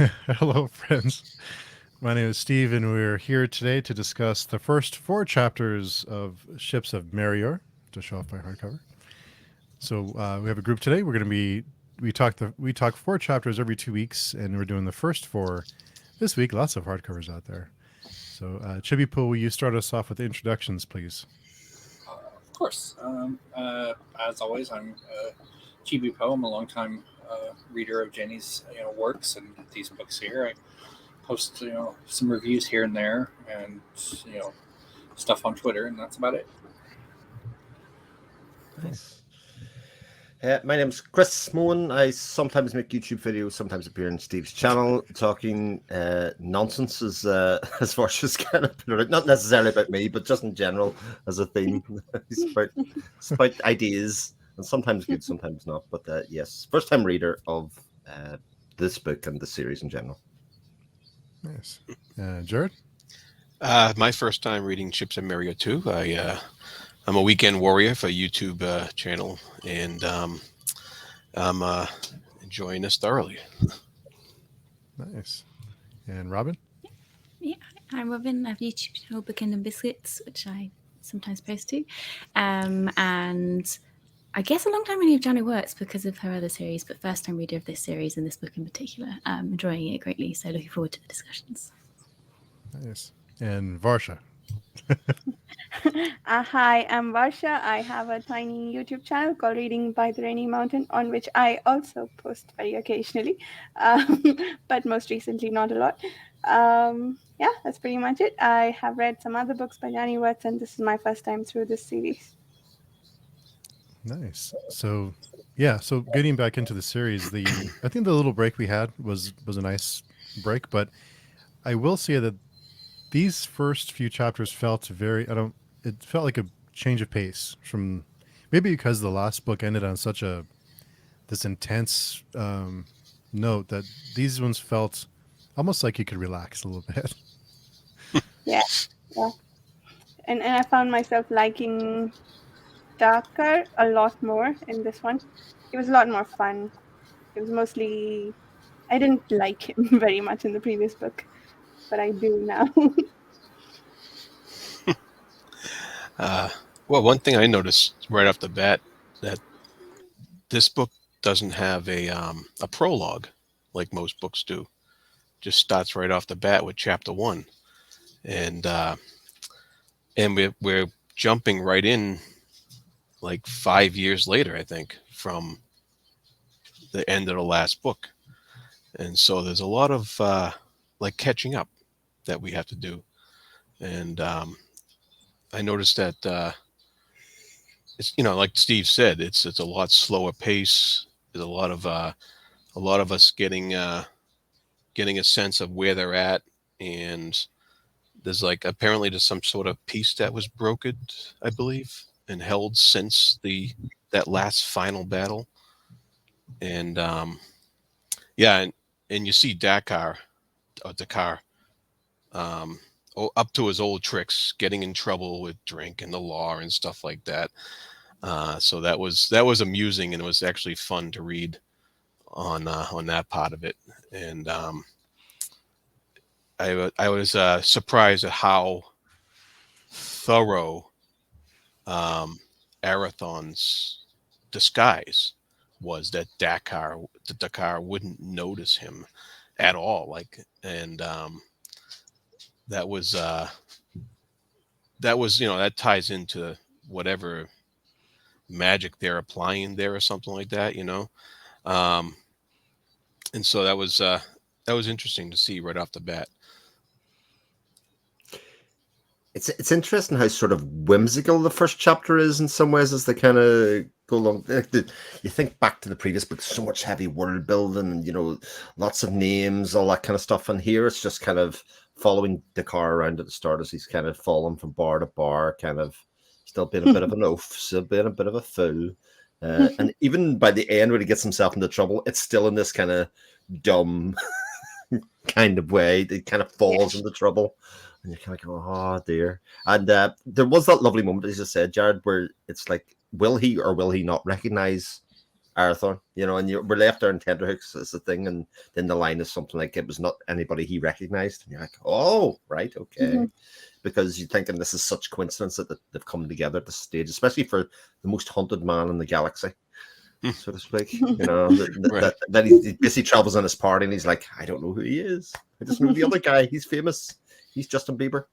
Hello, friends. My name is Steve, and we're here today to discuss the first four chapters of Ships of Merior, to show off my hardcover. So we have a group today. We're going to be we talk four chapters every 2 weeks, and we're doing the first four this week. Lots of hardcovers out there. So Chibipoe, will you start us off with the introductions, please? Of course. As always, I'm Chibipoe. I'm a longtime reader of Janny's works and these books here. I post some reviews here and there, and stuff on Twitter, and that's about it. Nice. My name's Chris Moen. I sometimes make YouTube videos, sometimes appear on Steve's channel talking nonsense as Varsha's kind of put it. Not necessarily about me, but just in general as a theme. It's about ideas, and sometimes good, sometimes not. But yes, first time reader of this book and the series in general. Nice. Jared? My first time reading Ships of Merior 2. I'm a weekend warrior for a YouTube channel, and I'm enjoying this thoroughly. Nice. And Robin? Yeah, I'm Robin. I have a YouTube channel, Bookend and Biscuits, which I sometimes post to. And I guess a long time reader of Janny Wurts because of her other series, but first time reader of this series and this book in particular. Enjoying it greatly, so looking forward to the discussions. Nice. And Varsha? Hi, I'm Varsha. I have a tiny YouTube channel called Reading by the Rainy Mountain, on which I also post very occasionally, but most recently not a lot. Yeah, that's pretty much it. I have read some other books by Janny Wurts, and this is my first time through this series. Nice. So getting back into the series, I think the little break we had was a nice break, but I will say that these first few chapters felt it felt like a change of pace from maybe because the last book ended on such this intense note that these ones felt almost like you could relax a little bit. Yeah. And I found myself liking Darker a lot more in this one. It was a lot more fun. It was mostly, I didn't like him very much in the previous book, but I do now. Well, one thing I noticed right off the bat that this book doesn't have a prologue like most books do. Just starts right off the bat with chapter 1, and we're jumping right in like 5 years later, I think, from the end of the last book, and so there's a lot of like catching up that we have to do, and I noticed that it's like Steve said, it's a lot slower pace. There's a lot of us getting a sense of where they're at, and there's apparently there's some sort of peace that was brokered, I believe, and held since that last final battle, and and you see Dakar up to his old tricks, getting in trouble with drink and the law and stuff like that. So that was amusing, and it was actually fun to read on that part of it. And I was surprised at how thorough Arathon's disguise was, that Dakar wouldn't notice him at all. That was that ties into whatever magic they're applying there or something like that, and so that was interesting to see right off the bat. It's interesting how sort of whimsical the first chapter is in some ways as they kind of go along. You think back to the previous book, so much heavy world building and lots of names, all that kind of stuff, and here it's just kind of following Dakar around at the start as he's kind of falling from bar to bar, kind of still being a bit of an oaf, still being a bit of a fool. And even by the end, when he gets himself into trouble, it's still in this kind of dumb kind of way. He kind of falls into trouble. And you're kind of going, oh, dear. And there was that lovely moment, as you said, Jared, where it's like, will he or will he not recognize Arathorn, and we're left there in tenterhooks as the thing, and then the line is something like, it was not anybody he recognized, and you're like, oh, right, okay. Mhm. Because you're thinking this is such coincidence that they've come together at this stage, especially for the most hunted man in the galaxy, so to speak. Right. That he basically travels on his party, and he's like, I don't know who he is. I just know the other guy. He's famous. He's Justin Bieber.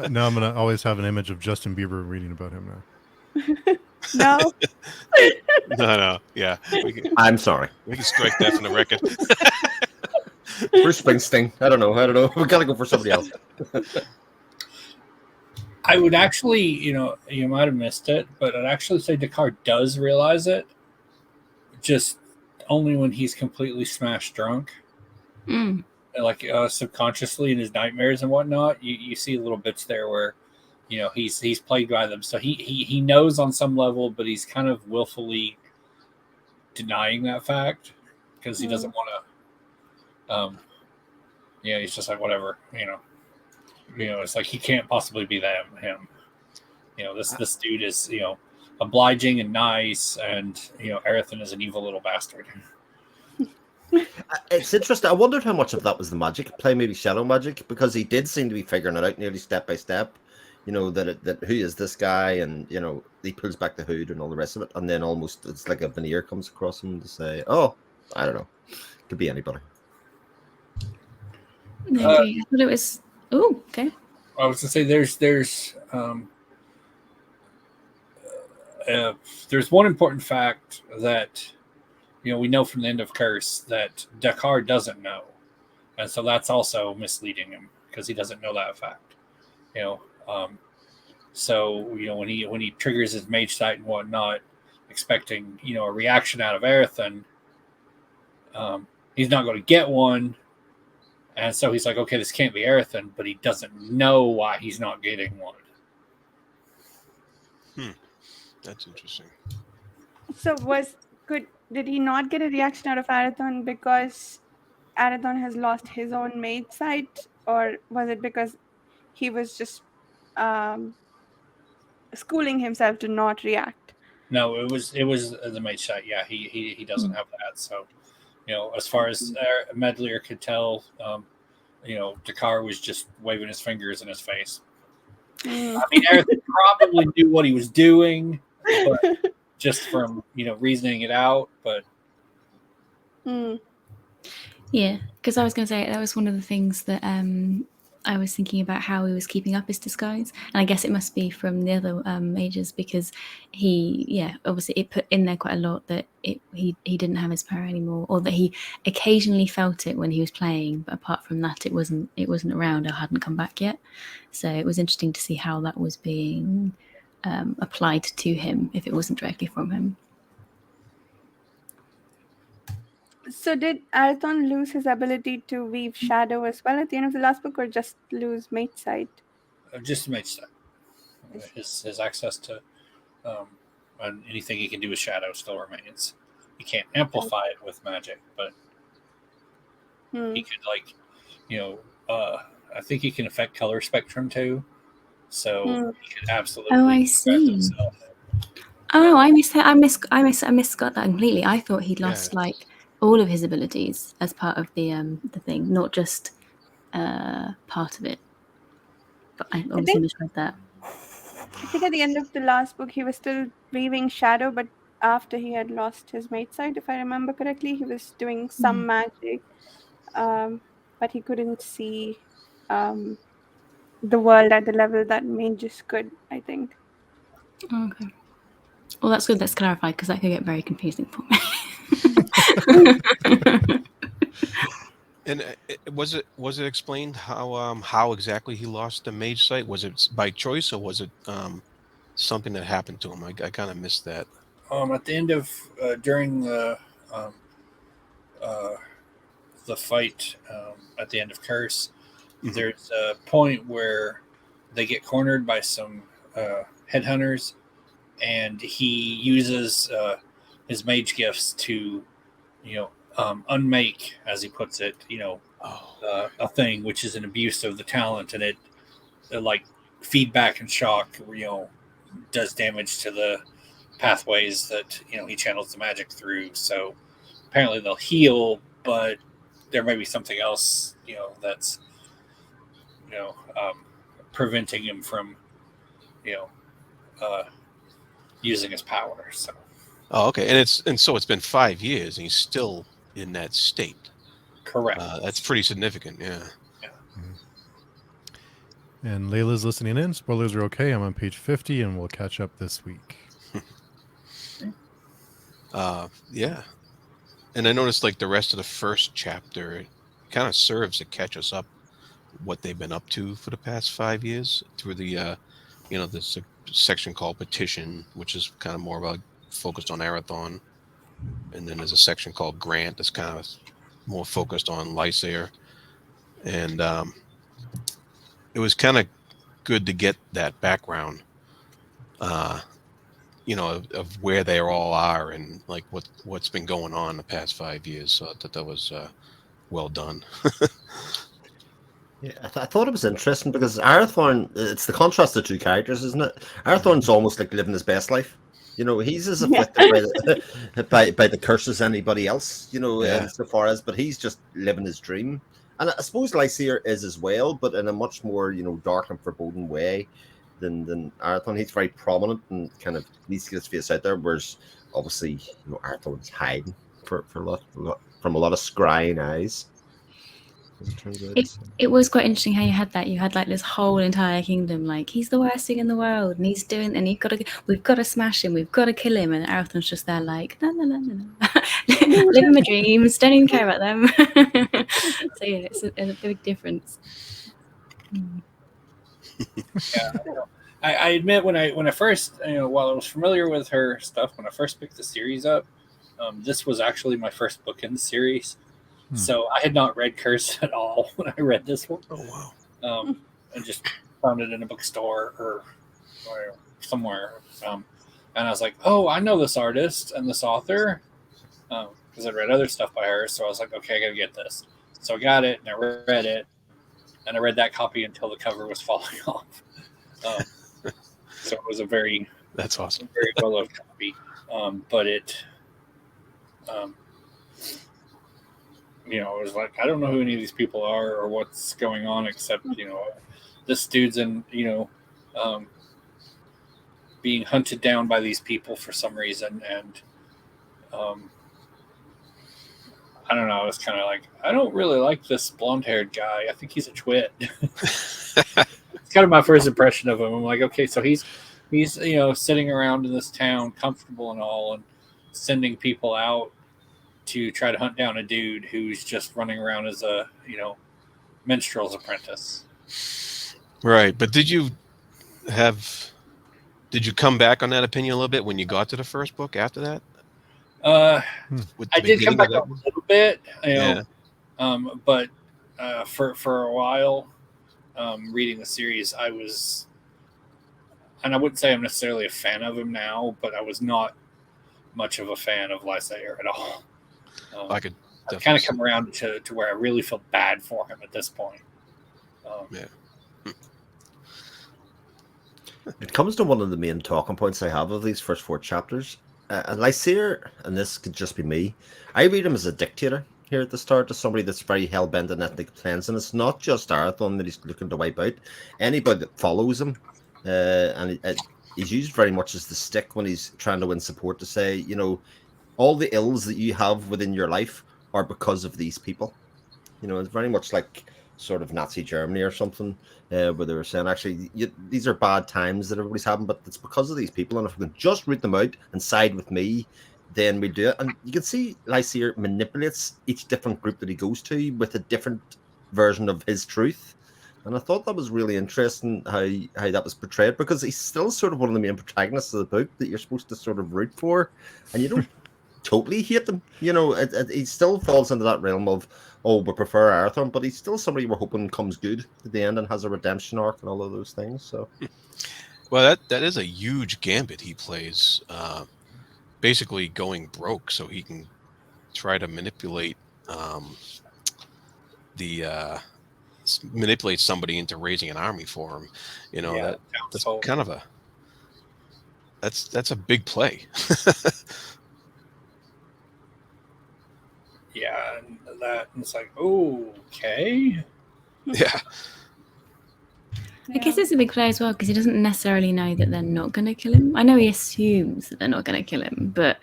Now I'm gonna always have an image of Justin Bieber reading about him now. No. No. Yeah. I'm sorry. We can strike that from the record. Bruce Springsteen. I don't know. We gotta go for somebody else. I would actually, you might have missed it, but I'd actually say Dakar does realize it, just only when he's completely smashed drunk. Mm. Like subconsciously in his nightmares and whatnot, you see little bits there where, he's plagued by them. So he knows on some level, but he's kind of willfully denying that fact because he doesn't want to. He's just like, whatever, it's like he can't possibly be him. This dude is obliging and nice, and Arathon is an evil little bastard. It's interesting. I wondered how much of that was the magic play, maybe shadow magic, because he did seem to be figuring it out nearly step by step. That who is this guy, and he pulls back the hood and all the rest of it, and then almost it's like a veneer comes across him to say, "Oh, I don't know, could be anybody." I thought it was. Oh, okay. I was to say there's one important fact that we know from the end of Curse that Dakar doesn't know, and so that's also misleading him because he doesn't know that fact. So when he triggers his mage sight and whatnot, expecting a reaction out of Arathon, he's not going to get one, and so he's like, okay, this can't be Arathon, but he doesn't know why he's not getting one. That's interesting. So did he not get a reaction out of Arathon because Arathon has lost his own mage sight, or was it because he was just schooling himself to not react? No, it was the mage sight. Yeah, he doesn't have that. So, as far as Medlier could tell, Dakar was just waving his fingers in his face. I mean, Arathon probably knew what he was doing, but just from reasoning it out. But Yeah, because I was going to say that was one of the things that I was thinking about, how he was keeping up his disguise, and I guess it must be from the other mages, because obviously it put in there quite a lot that he didn't have his power anymore, or that he occasionally felt it when he was playing, but apart from that, it wasn't around or hadn't come back yet. So it was interesting to see how that was being applied to him if it wasn't directly from him. So did Arathon lose his ability to weave shadow as well at the end of the last book, or just lose mage sight? just mage sight. His access to and anything he can do with shadow still remains. He can't amplify it with magic, but he could I think he can affect color spectrum too. So he could absolutely. Oh, I see. Himself. Oh, I misgot that completely. I thought he'd lost all of his abilities as part of the thing, not just part of it. But I obviously misread that. I think at the end of the last book, he was still weaving shadow, but after he had lost his mage sight, if I remember correctly, he was doing some magic, but he couldn't see the world at the level that mages could, I think. Okay. Well, that's good. That's clarified, because that could get very confusing for me. And was it explained how exactly he lost the mage sight? Was it by choice, or was it something that happened to him? I kind of missed that. At the end of during the fight at the end of Curse, there's a point where they get cornered by some headhunters, and he uses his mage gifts to, unmake, as he puts it, a thing, which is an abuse of the talent, and it like feedback and shock, does damage to the pathways that he channels the magic through. So apparently they'll heal, but there may be something else that's preventing him from you know uh, using his power. So Oh, okay. And so it's been 5 years and he's still in that state. correct. That's pretty significant. Yeah. And Layla's listening in. Spoilers are okay. I'm on page 50, and we'll catch up this week. Yeah. And I noticed like the rest of the first chapter kind of serves to catch us up what they've been up to for the past 5 years through the this section called Petition, which is kind of more about focused on Arathon. And then there's a section called Grant that's kind of more focused on Lysair. And it was kind of good to get that background, of where they all are and like what's been going on the past 5 years. So I thought that was well done. Yeah, I thought it was interesting because Arathorn, it's the contrast of two characters, isn't it? Arathorn's almost like living his best life. He's as afflicted by the curse as anybody else, insofar as, but he's just living his dream. And I suppose Lysair is as well, but in a much more, dark and foreboding way than Arathorn. He's very prominent and kind of needs to get his face out there, whereas obviously, Arathorn's hiding from a lot of scrying eyes. It was quite interesting how you had that. You had like this whole entire kingdom, like he's the worst thing in the world, and we've got to smash him, we've got to kill him, and Arathorn's just there like no, living my dreams, don't even care about them. So yeah, it's a big difference. Yeah, I admit when I first while I was familiar with her stuff when I first picked the series up, this was actually my first book in the series. So I had not read Curse at all when I read this one. Oh wow! I just found it in a bookstore or somewhere, and I was like, "Oh, I know this artist and this author," because I'd read other stuff by her. So I was like, "Okay, I gotta get this." So I got it and I read it, and I read that copy until the cover was falling off. So it was that's awesome, very well loved copy, but it. It was like, I don't know who any of these people are or what's going on, except, this dude's being hunted down by these people for some reason. And I don't know. I was kind of like, I don't really like this blonde-haired guy. I think he's a twit. It's kind of my first impression of him. I'm like, okay, so he's sitting around in this town, comfortable and all, and sending people out to try to hunt down a dude who's just running around as a minstrel's apprentice. Right, but did you come back on that opinion a little bit when you got to the first book after that? I did come back a little bit, but for a while, reading the series, I was, and I wouldn't say I'm necessarily a fan of him now, but I was not much of a fan of Lysair at all. I could kind of come around to where I really feel bad for him at this point. It comes to one of the main talking points I have of these first 4 chapters. Lysair, and this could just be me, I read him as a dictator here at the start, as somebody that's very hell-bent on ethnic cleansing. It's not just Arathon that he's looking to wipe out. Anybody that follows him, and he's used very much as the stick when he's trying to win support to say, all the ills that you have within your life are because of these people. It's very much like sort of Nazi Germany or something, where they were saying, actually, these are bad times that everybody's having, but it's because of these people. And if we can just root them out and side with me, then we do it. And you can see Lysair manipulates each different group that he goes to with a different version of his truth. And I thought that was really interesting how that was portrayed, because he's still sort of one of the main protagonists of the book that you're supposed to sort of root for. And you don't totally hate them. He still falls into that realm of, we prefer Arathorn, but he's still somebody we're hoping comes good at the end and has a redemption arc and all of those things. So, well, that is a huge gambit he plays, basically going broke so he can try to manipulate manipulate somebody into raising an army for him. That's kind of That's a big play. Yeah, and that it's like, okay. Yeah. I guess it's a big play as well because he doesn't necessarily know that they're not going to kill him. I know he assumes that they're not going to kill him, but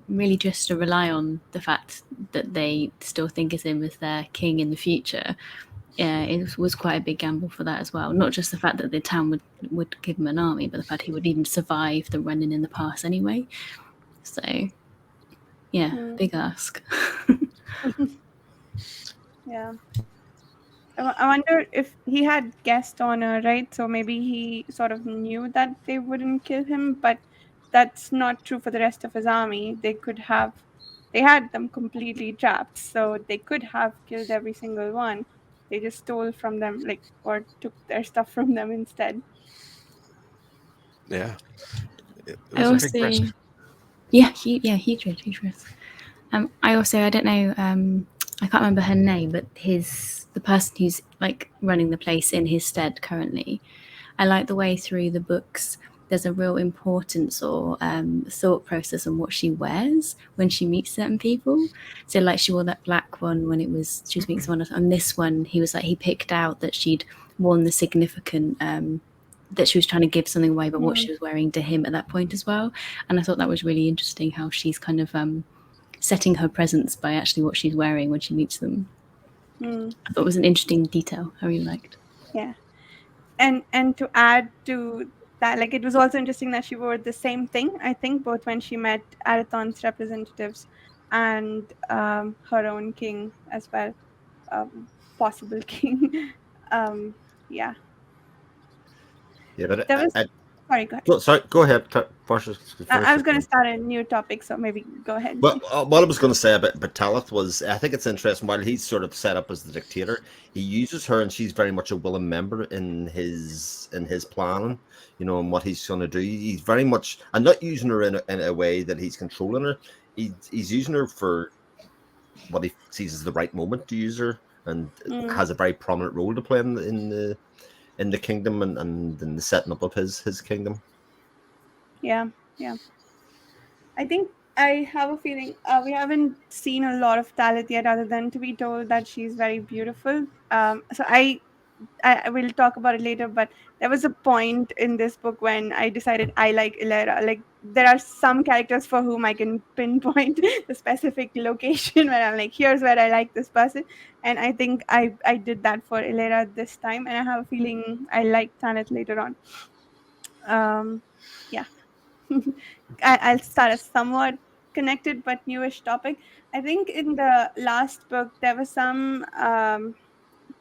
really just to rely on the fact that they still think of him as their king in the future, it was quite a big gamble for that as well. Not just the fact that the town would give him an army, but the fact he would even survive the running in the pass anyway. So, yeah, big ask. Yeah. I wonder if he had guest honor, right? So maybe he sort of knew that they wouldn't kill him, but that's not true for the rest of his army. They had them completely trapped, so they could have killed every single one. They just stole from them, like, or took their stuff from them instead. Yeah. It I was a big also, risk. huge risk. I don't know, I can't remember her name, but the person who's like running the place in his stead currently, I like the way through the books there's a real importance or thought process on what she wears when she meets certain people. So like she wore that black one when she was meeting someone else. On this one, he picked out that she'd worn the significant that she was trying to give something away, but what she was wearing to him at that point as well. And I thought that was really interesting how she's kind of setting her presence by actually what she's wearing when she meets them. I thought it was an interesting detail I really liked. Yeah. And to add to that, like, it was also interesting that she wore the same thing, I think, both when she met Arathon's representatives and her own king as well, possible king. Yeah. Yeah, but There was sorry, go ahead. sorry, go ahead. Varsha, I was going to start a new topic, so maybe go ahead. Well, what I was going to say about Talith was, I think it's interesting. While he's sort of set up as the dictator, he uses her, and she's very much a willing member in his planning. You know, and what he's going to do. He's very much, and not using her in a way that he's controlling her. He's using her for what he sees as the right moment to use her, and has a very prominent role to play in the kingdom and in the setting up of his kingdom. Yeah. I think I have a feeling we haven't seen a lot of Talith yet, other than to be told that she's very beautiful. So I will talk about it later, but there was a point in this book when I decided I like Ilera. Like, there are some characters for whom I can pinpoint the specific location where I'm like, here's where I like this person. And I think I did that for Ilera this time, and I have a feeling I like Tanith later on. Yeah. I'll start a somewhat connected but newish topic. I think in the last book there were some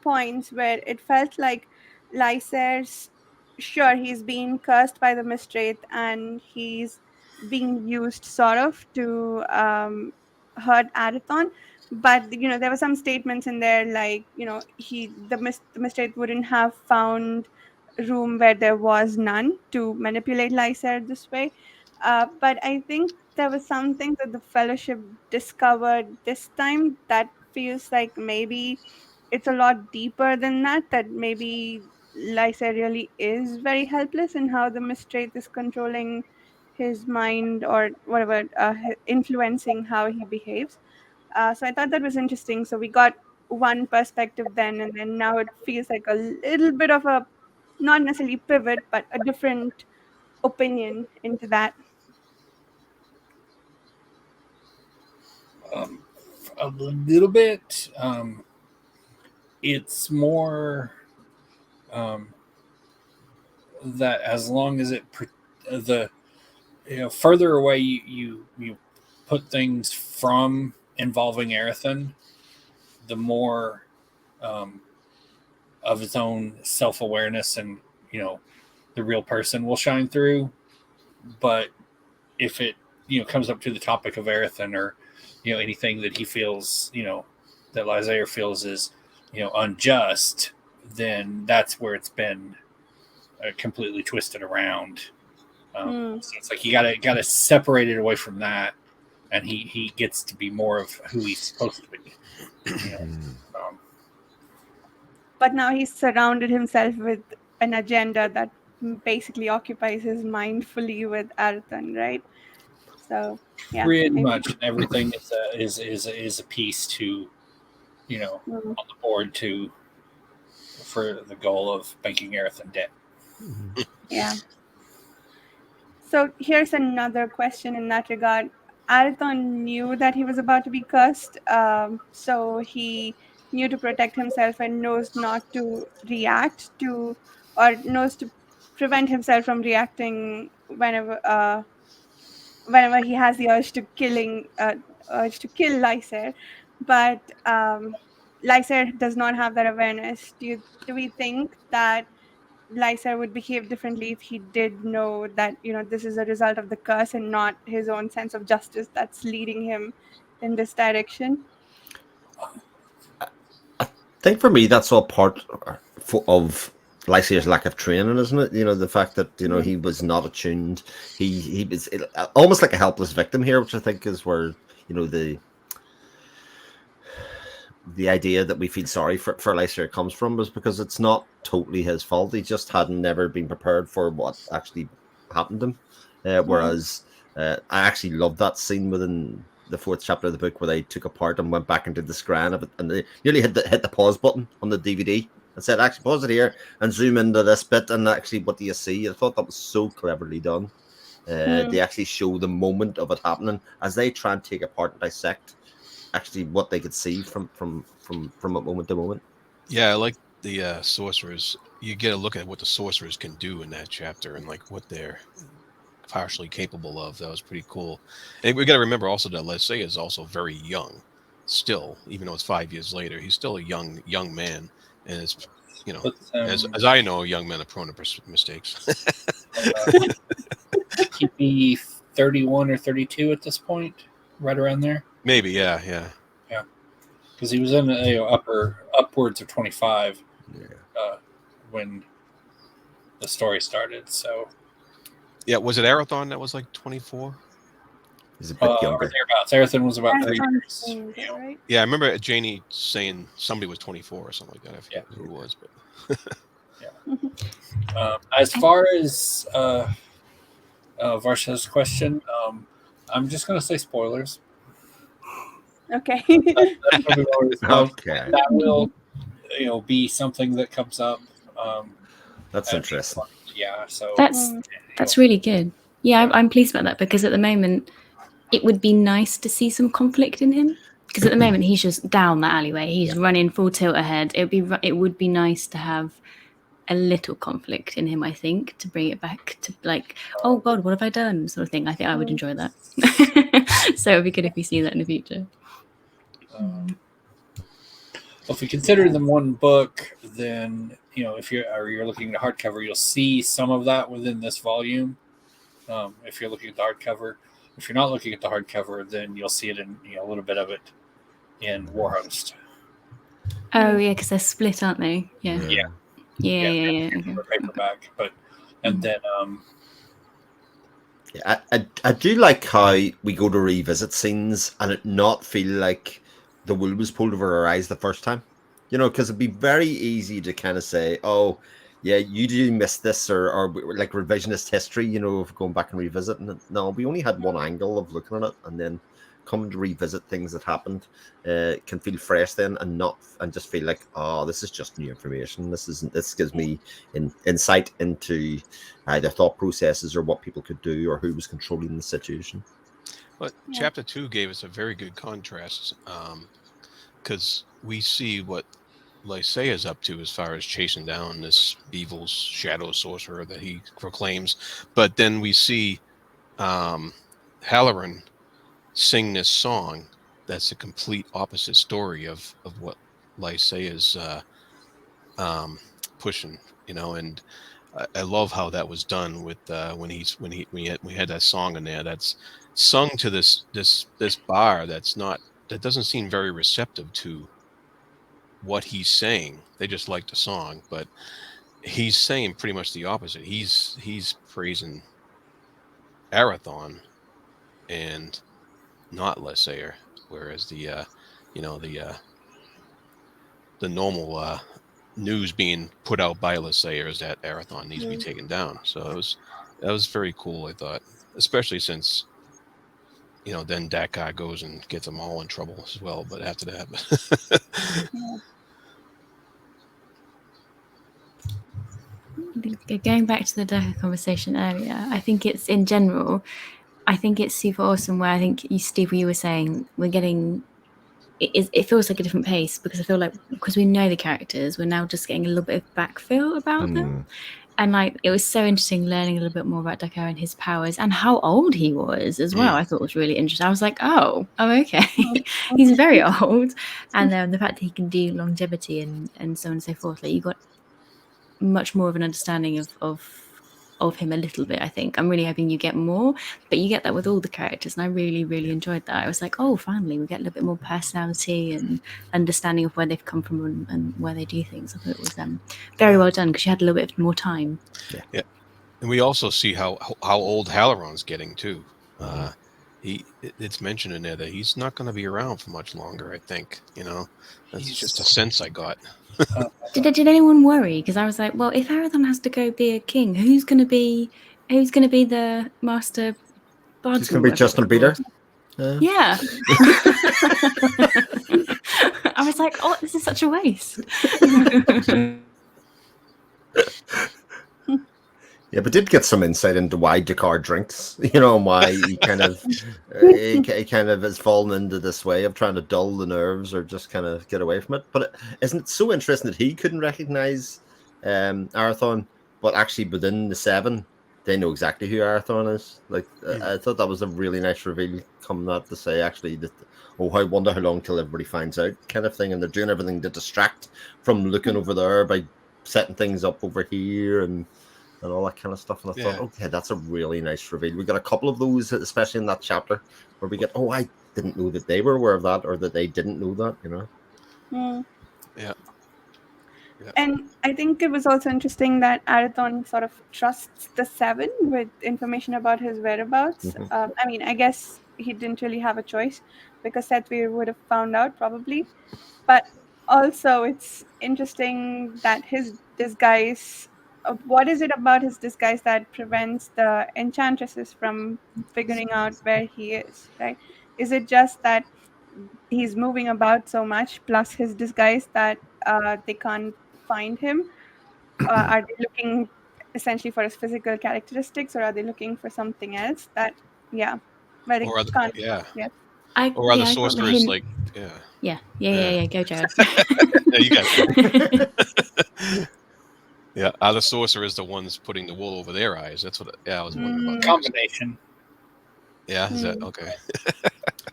points where it felt like Lyser's, sure, he's being cursed by the Mistwraith and he's being used sort of to hurt Arathon. But there were some statements in there like, the Mistwraith wouldn't have found room where there was none to manipulate Lyser this way. But I think there was something that the Fellowship discovered this time that feels like maybe it's a lot deeper than that. That maybe Lysa really is very helpless in how the Mistwraith is controlling his mind or whatever, influencing how he behaves. So I thought that was interesting. So we got one perspective then, and then now it feels like a little bit of a, not necessarily pivot, but a different opinion into that. A little bit. It's more that as long as further away you put things from involving Arathon, the more of its own self-awareness and the real person will shine through. But if it comes up to the topic of Arathon, or anything that he feels that Lysair feels is unjust, then that's where it's been completely twisted around. So it's like you gotta separate it away from that, and he gets to be more of who he's supposed to be. But now he's surrounded himself with an agenda that basically occupies his mind fully with Arathon, right? So yeah, Pretty maybe. much everything is a piece to, Mm, on the board for the goal of making Earthen dead. yeah. So here's another question in that regard. Arathon knew that he was about to be cursed, so he knew to protect himself and knows not to react to, or knows to prevent himself from reacting whenever he has the urge to kill Lysair. But Lysair does not have that awareness. Do we think that Lysair would behave differently if he did know that this is a result of the curse and not his own sense of justice that's leading him in this direction? I think for me, that's all part of Lysia's lack of training, isn't it? The fact that he was not attuned. He was almost like a helpless victim here, which I think is where the idea that we feel sorry for Lysia comes from, was because it's not totally his fault. He just hadn't never been prepared for what actually happened to him. Whereas I actually love that scene within the 4th chapter of the book where they took apart and went back into the scran of it, and they nearly hit the pause button on the DVD and said, actually pause it here and zoom into this bit, and actually what do you see? I thought that was so cleverly done. They actually show the moment of it happening as they try and take apart and dissect actually what they could see from a moment to moment. Yeah, I like the sorcerers. You get a look at what the sorcerers can do in that chapter and like what they're partially capable of. That was pretty cool. And we got to remember also that Lysia is also very young still, even though it's 5 years later. He's still a young man, and it's as I know, young men are prone to mistakes. He'd be 31 or 32 at this point, right around there. Maybe, yeah. Because he was in upwards of 25 when the story started. So yeah, was it Arathon that was like 24? He's a bit younger. Thereabouts. Arathon was about 3 That's years. right? Yeah, I remember Janny saying somebody was 24 or something like that. I forget who it was, but as far as Varsha's question, I'm just going to say spoilers. Okay. That's what we've always done. Okay, That will, be something that comes up. that's interesting. Yeah, so That's really good. Yeah, I'm pleased about that, because at the moment it would be nice to see some conflict in him. Because at the moment he's just down that alleyway. He's running full tilt ahead. It would be nice to have a little conflict in him, I think, to bring it back to like, oh God, what have I done, sort of thing. I think I would enjoy that. So it would be good if we see that in the future. if we consider them one book, then if you're looking at hardcover, you'll see some of that within this volume. If you're looking at the hardcover, if you're not looking at the hardcover, then you'll see it in a little bit of it in Warhost. Oh yeah, because they're split, aren't they? Yeah. Okay. Paperback, and then I do like how we go to revisit scenes and it not feel like the wool was pulled over our eyes the first time. Because it'd be very easy to kind of say, oh, yeah, you do miss this, or like revisionist history, of going back and revisiting it. No, we only had one angle of looking at it, and then coming to revisit things that happened can feel fresh then, and just feel like, oh, this is just new information. This gives me insight into either thought processes or what people could do or who was controlling the situation. But chapter 2 gave us a very good contrast, because we see what Lysia is up to as far as chasing down this evil shadow sorcerer that he proclaims. But then we see Halloran sing this song that's a complete opposite story of what Lysia is pushing, and I love how that was done with we had that song in there that's sung to this bar that doesn't seem very receptive to what he's saying. They just like the song, but he's saying pretty much the opposite. He's praising Arathon and not Lysia, whereas the normal news being put out by Lysayers that Arathon needs to be taken down. So that was very cool, I thought, especially since, you know, then that guy goes and gets them all in trouble as well. But after that, Going back to the Deca conversation earlier, I think it's in general, I think it's super awesome where I think you, Steve, you were saying we're getting, it feels like a different pace because I feel like because we know the characters, we're now just getting a little bit of backfill about them. And like it was so interesting learning a little bit more about Deca and his powers and how old he was as well. I thought was really interesting. I was like, oh, okay. He's very old. And the fact that he can do longevity and so on and so forth. Like you got much more of an understanding of him a little bit. I think I'm really hoping you get more, but you get that with all the characters, and I really enjoyed that. I was like, oh, finally we get a little bit more personality and understanding of where they've come from and where they do things. I thought it was very well done because you had a little bit more time. Yeah, and we also see how old Halaron's getting too. It's mentioned in there that he's not going to be around for much longer. I think, you know, that's just a sense I got. Did anyone worry? Because I was like, well, if Arathon has to go be a king, who's going to be the master bard? He's going to be Justin Bieber. Yeah. I was like, oh, this is such a waste. Yeah, but did get some insight into why Dakar drinks, you know, and why he kind of he kind of has fallen into this way of trying to dull the nerves or just kind of get away from it. But isn't it so interesting that he couldn't recognize Arathon, but actually within the seven, they know exactly who Arathon is. Like I thought that was a really nice reveal coming out to say actually that, oh, I wonder how long till everybody finds out kind of thing, and they're doing everything to distract from looking over there by setting things up over here and all that kind of stuff. And I thought, okay, that's a really nice reveal. We got a couple of those, especially in that chapter, where we get, oh, I didn't know that they were aware of that, or that they didn't know that, you know? Yeah. And I think it was also interesting that Arathon sort of trusts the seven with information about his whereabouts. I mean, I guess he didn't really have a choice because Sethvir would have found out probably. But also, it's interesting that his disguise. What is it about his disguise that prevents the enchantresses from figuring out where he is? Right? Is it just that he's moving about so much, plus his disguise, that they can't find him? Are they looking essentially for his physical characteristics, or are they looking for something else? That well, they Or are can't. or are the sorcerers like Yeah, go Jared. Yeah, you guys go. Yeah, are the sorcerers the ones putting the wool over their eyes? That's what I was wondering about. Combination. Yeah, is that okay?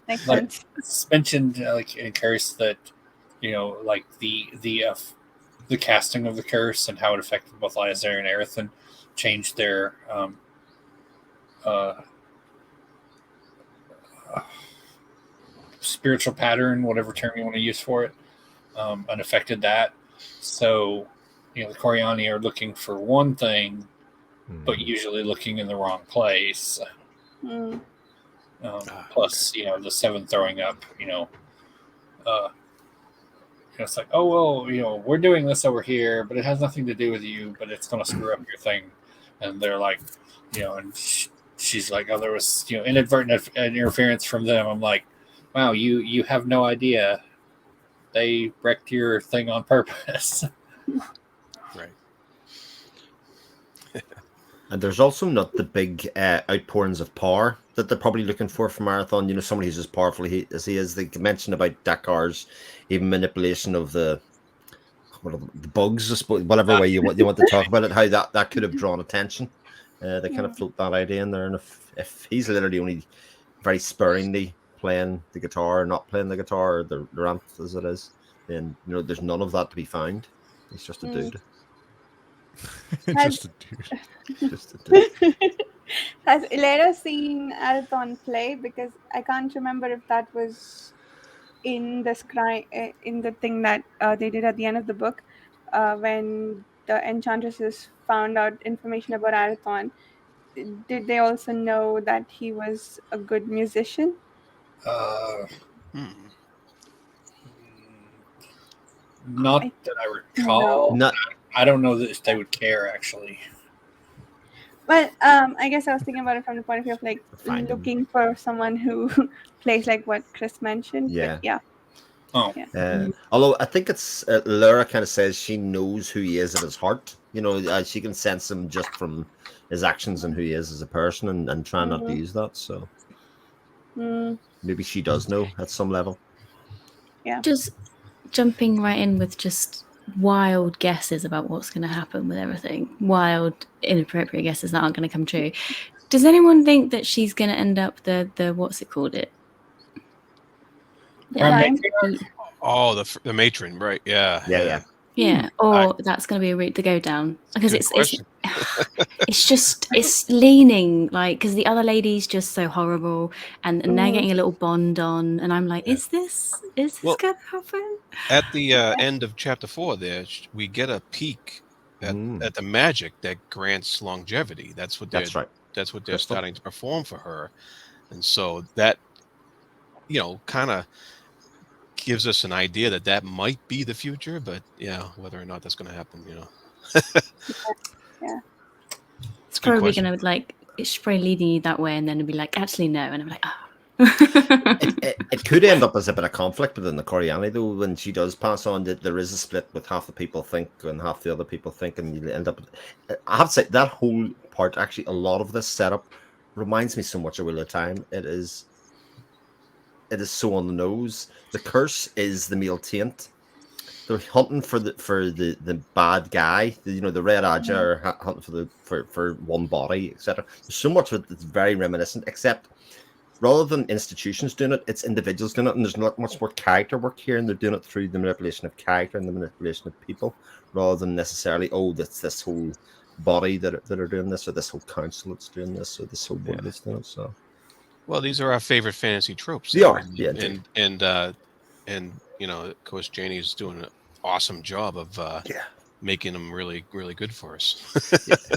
Makes Like sense. it's mentioned, like in Curse, that you know, like the casting of the curse and how it affected both Lysair and Arathon changed their spiritual pattern, whatever term you want to use for it, and affected that. So, you know, the Coriani are looking for one thing, but usually looking in the wrong place. Plus, you know, the seven throwing up, it's like, oh, well, you know, we're doing this over here, but it has nothing to do with you, but it's going to screw up your thing. And they're like, you know, and she's like, oh, there was, you know, inadvertent interference from them. I'm like, wow, you have no idea. They wrecked your thing on purpose. Right. And there's also not the big outpourings of power that they're probably looking for from Marathon. You know, somebody who's as powerful as he is. They mentioned about Dakar's even manipulation of the bugs, I suppose, whatever way you want to talk about it, how that could have drawn attention. They kind of float that idea in there. And if he's literally only very sparingly playing the guitar or not playing the guitar, or the ramp as it is, then, you know, there's none of that to be found. He's just a dude. Just a dude. Just a dude. Has Ilera seen Arathon play? Because I can't remember if that was in the thing that they did at the end of the book, when the enchantresses found out information about Arathon. Did they also know that he was a good musician? Not that I recall. Not I don't know that they would care actually. Well, I guess I was thinking about it from the point of view of like Find him. looking for someone who plays like what Chris mentioned. Yeah. But yeah. Oh, although I think it's Laura kind of says she knows who he is at his heart. You know, she can sense him just from his actions and who he is as a person, and try not to use that. So maybe she does know at some level. Yeah. Just jumping right in with just wild guesses about what's going to happen with everything. Wild, inappropriate guesses that aren't going to come true. Does anyone think that she's going to end up the what's it called? Oh, the matron, right? Yeah. Yeah, or that's going to be a route to go down because it's leaning like because the other lady's just so horrible and they're getting a little bond on, and I'm like, is this going to happen? At the end of chapter 4, there we get a peek at the magic that grants longevity. That's what That's right. That's what they're Crystal. starting to perform for her, and so that kind of gives us an idea that might be the future, but whether or not that's going to happen, Yeah. It's probably going to it's probably leading you that way, and then it'll be like, actually no, and I'm like, It could end up as a bit of conflict within the Coriani though, when she does pass on. That there is a split with half the people think and half the other people think, and you end up. I have to say that whole part, actually, a lot of this setup reminds me so much of Wheel of Time. It is so on the nose. The curse is the male taint. They're hunting for the bad guy. The Red Aja are hunting for one body, etc. There's so much of it that's very reminiscent, except rather than institutions doing it, it's individuals doing it, and there's not much more character work here, and they're doing it through the manipulation of character and the manipulation of people, rather than necessarily that's this whole body that are doing this, or this whole council that's doing this, or this whole board that's doing it. So. Well, these are our favorite fantasy tropes. They are, and of course, Janny's doing an awesome job of making them really, really good for us.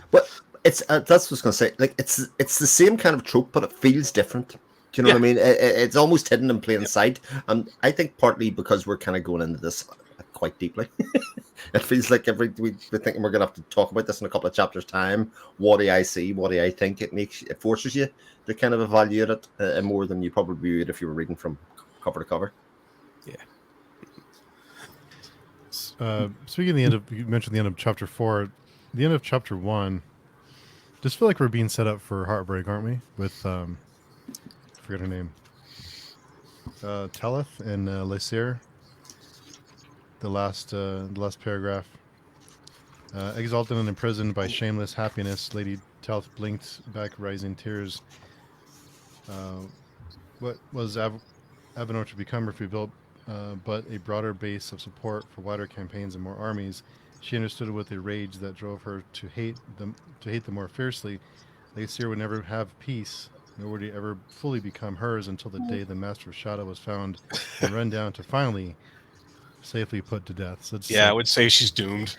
But it's that's what I was going to say. Like it's the same kind of trope, but it feels different. Do you know what I mean? It's almost hidden in plain sight, and I think partly because we're kind of going into this quite deeply. It feels like we're thinking we're going to have to talk about this in a couple of chapters' time. What do I see? What do I think? It forces you to kind of evaluate it more than you probably would if you were reading from cover to cover. Yeah. Speaking of the end of, you mentioned the end of chapter 4, the end of chapter 1. Just feel like we're being set up for heartbreak, aren't we? With I forget her name, Teleth and Lysir. The last paragraph. Exalted and imprisoned by shameless happiness, Lady Teleth blinked back rising tears. What was Avenor to become if we built but a broader base of support for wider campaigns and more armies? She understood with a rage that drove her to hate them more fiercely. Lysir would never have peace, nor would he ever fully become hers until the day the Master of Shadow was found and run down to finally safely put to death. So I would say she's doomed.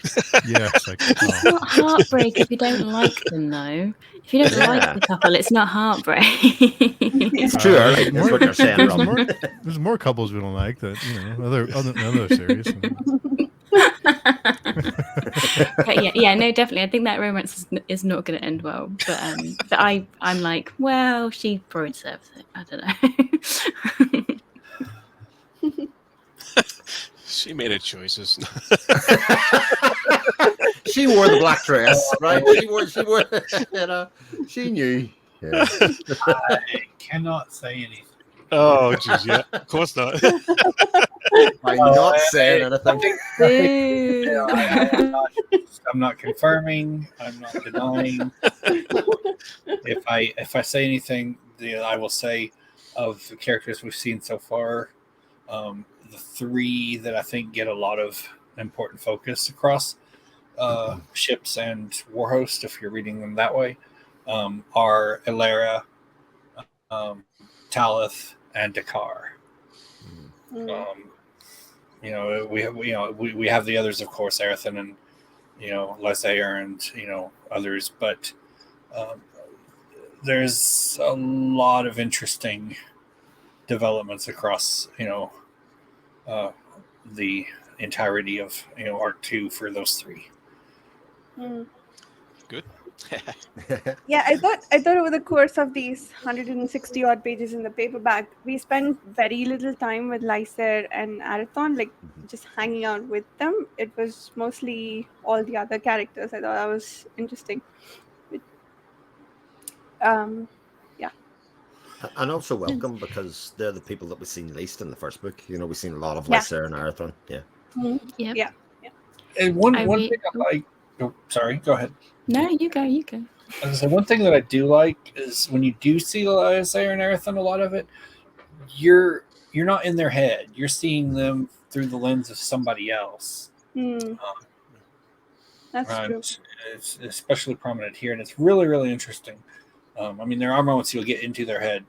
Yeah, it's like It's not heartbreak if you don't like them, though. If you don't like the couple, it's not heartbreak. It's too early. That's what you're saying, Rob. There's more couples we don't like that other series. But no, definitely. I think that romance is not going to end well. But I'm like, well, she probably deserves it. I don't know. She made her choices. She wore the black dress, right? She wore. She knew. Yeah. I cannot say anything. Oh, geez, yeah, of course not. I'm not saying anything. I'm not confirming. I'm not denying. If I say anything, I will say of the characters we've seen so far, the 3 that I think get a lot of important focus across ships and Warhost, if you're reading them that way, are Elara, Talith, and Dakar. We have the others, of course, Erethan and Lysair and others, but there's a lot of interesting developments across the entirety of arc 2 for those 3. Good. Yeah, I thought over the course of these 160 odd pages in the paperback, we spent very little time with Lysair and Arathon, like just hanging out with them. It was mostly all the other characters. I thought that was interesting. Yeah. And also welcome, because they're the people that we've seen least in the first book. We've seen a lot of Yeah. Lysair and Arathon. Yeah. Yep. Yeah. And one I thing I like. Oh, sorry, go ahead. No, you go. You go. So one thing that I do like is when you do see Lysair and Arathon, a lot of it, you're not in their head. You're seeing them through the lens of somebody else. That's true. It's especially prominent here, and it's really, really interesting. I mean, there are moments you'll get into their head,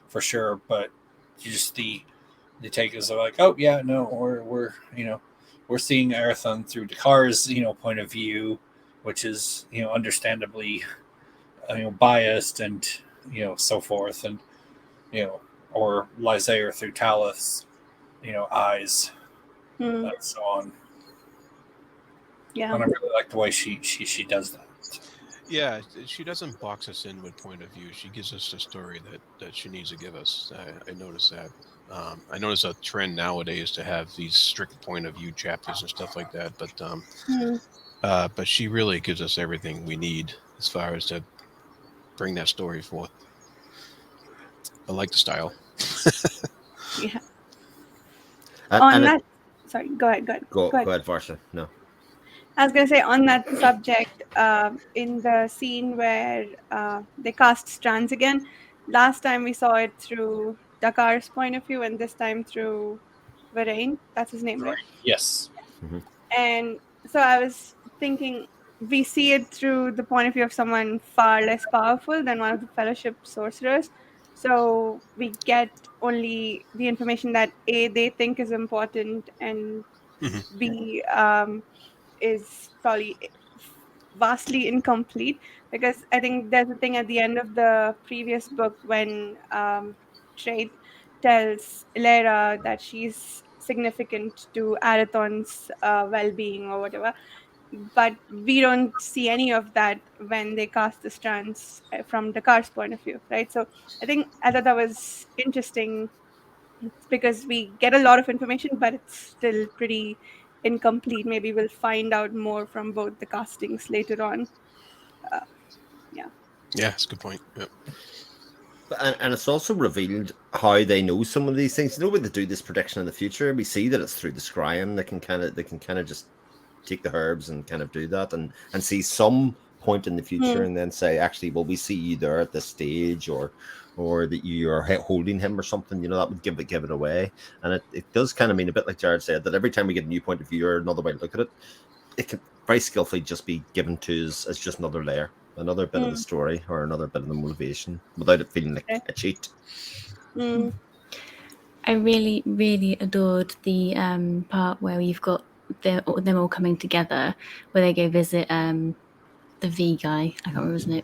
for sure, but you just the take is like, oh yeah, no, we're seeing Arathon through Dakar's point of view, which is understandably biased and so forth, and or Lysair through Talith's eyes and so on. Yeah. And I really like the way she does that. Yeah, she doesn't box us in with point of view. She gives us the story that she needs to give us. I noticed that. I notice a trend nowadays to have these strict point of view chapters and stuff like that. But she really gives us everything we need as far as to bring that story forth. I like the style. Yeah. And sorry, go ahead. go ahead, Varsha. No. I was going to say, on that subject, in the scene where they cast strands again, last time we saw it through Dakar's point of view, and this time through Varane. That's his name, right? Yes. And so I was thinking, we see it through the point of view of someone far less powerful than one of the Fellowship sorcerers. So we get only the information that A, they think is important, and B, is probably vastly incomplete, because I think there's a thing at the end of the previous book when Traith tells Ilera that she's significant to Arathon's well-being or whatever, but we don't see any of that when they cast the strands from Dakar's point of view, right? So I thought that was interesting, because we get a lot of information, but it's still pretty incomplete. Maybe we'll find out more from both the castings later on. Yeah, that's a good point. Yep. And it's also revealed how they know some of these things. When they do this prediction in the future, we see that it's through the scrying. They can kind of just take the herbs and kind of do that, and see some point in the future, and then say, actually, well, we see you there at this stage, or that you are holding him or something. That would give it away. And it does kind of mean, a bit like Jared said, that every time we get a new point of view or another way to look at it, it can very skillfully just be given to us as just another layer, another bit of the story, or another bit of the motivation, without it feeling like a cheat. I really, really adored the part where you've got them all coming together, where they go visit the V guy. I can't remember his name.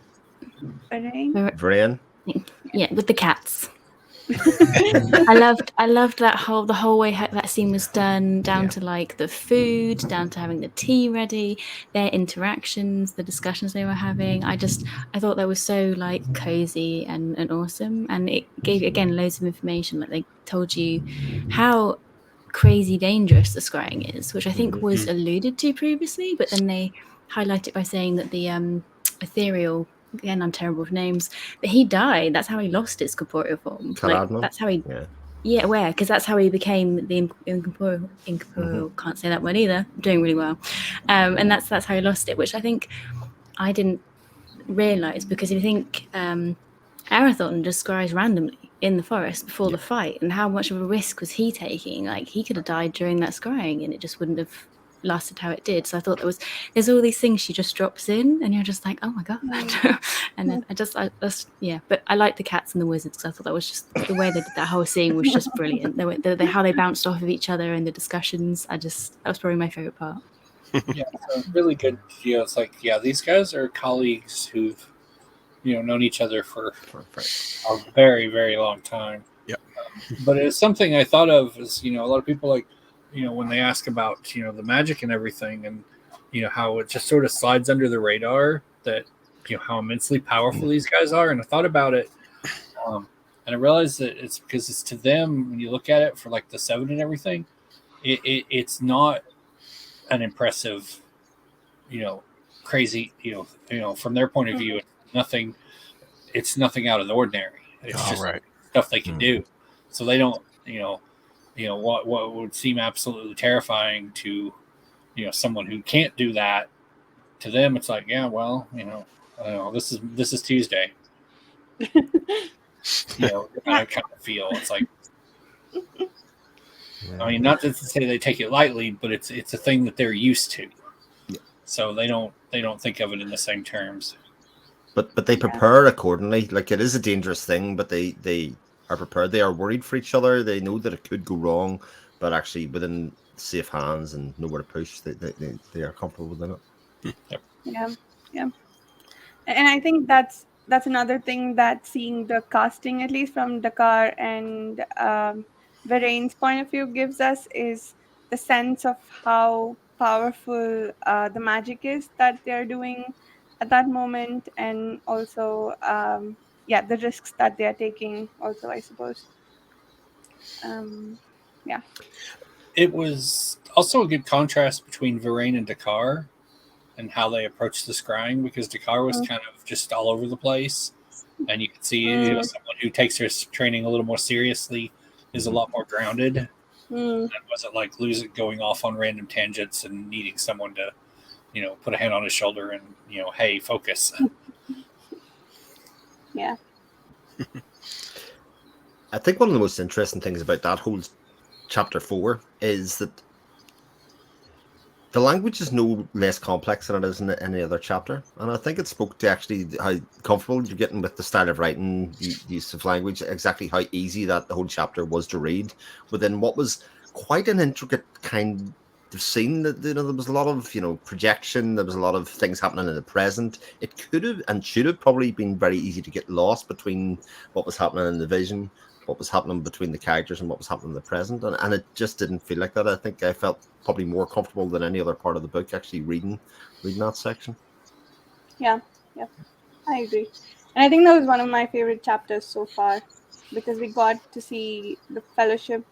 Varane? Yeah, with the cats. I loved the whole way that scene was done, down to like the food, down to having the tea ready, their interactions, the discussions they were having. I thought that was so like cozy and awesome, and it gave again loads of information. Like they told you how crazy dangerous the scrying is, which I think was alluded to previously, but then they highlight it by saying that the ethereal, again, I'm terrible with names, but he died. That's how he lost his corporeal form. Like, that's how he, where? Because that's how he became the incorporeal. Can't say that word either. I'm doing really well. And that's how he lost it, which I think I didn't realize, because if you think Arathon just scries randomly in the forest before the fight, and how much of a risk was he taking? Like, he could have died during that scrying, and it just wouldn't have lasted how it did. So I thought there's all these things she just drops in, and you're just like, oh my god. And then I just but I like the cats and the wizards, because I thought that was just the way they did that whole scene was just brilliant. How they bounced off of each other and the discussions, that was probably my favorite part. Yeah, so really good. It's like, these guys are colleagues who've known each other for a very, very long time. Yeah. But it's something I thought of as, a lot of people like, when they ask about the magic and everything, and how it just sort of slides under the radar, that how immensely powerful these guys are. And I thought about it, and I realized that it's because it's to them, when you look at it for like the Seven and everything, it's not an impressive, crazy, from their point of view, it's nothing out of the ordinary. It's All just right. stuff they can do. So they don't, what would seem absolutely terrifying to, someone who can't do that. To them, it's like, yeah, well, I don't know, this is Tuesday. I kind of feel it's like, I mean, not to say they take it lightly, but it's a thing that they're used to. Yeah. So they don't think of it in the same terms. But they prepare accordingly. Like, it is a dangerous thing, but they are prepared. They are worried for each other. They know that it could go wrong, but actually within safe hands and know where to push, they are comfortable within it. Yep. Yeah. And I think that's another thing, that seeing the casting, at least from Dakar and Varaine's point of view, gives us, is the sense of how powerful the magic is that they're doing at that moment, and also the risks that they are taking also, I suppose. Yeah. It was also a good contrast between Varaine and Dakar, and how they approached the scrying, because Dakar was kind of just all over the place, and you could see someone who takes their training a little more seriously is a lot more grounded. And wasn't like going off on random tangents and needing someone to put a hand on his shoulder and hey, focus. Yeah. I think one of the most interesting things about that whole chapter 4 is that the language is no less complex than it is in any other chapter. And I think it spoke to actually how comfortable you're getting with the style of writing, the use of language, exactly how easy that the whole chapter was to read within what was quite an intricate kind of scene. That there was a lot of projection. There was a lot of things happening in the present. It could have and should have probably been very easy to get lost between what was happening in the vision, what was happening between the characters, and what was happening in the present, and it just didn't feel like that. I think I felt probably more comfortable than any other part of the book actually reading that section. Yeah, I agree. And I think that was one of my favorite chapters so far, because we got to see the Fellowship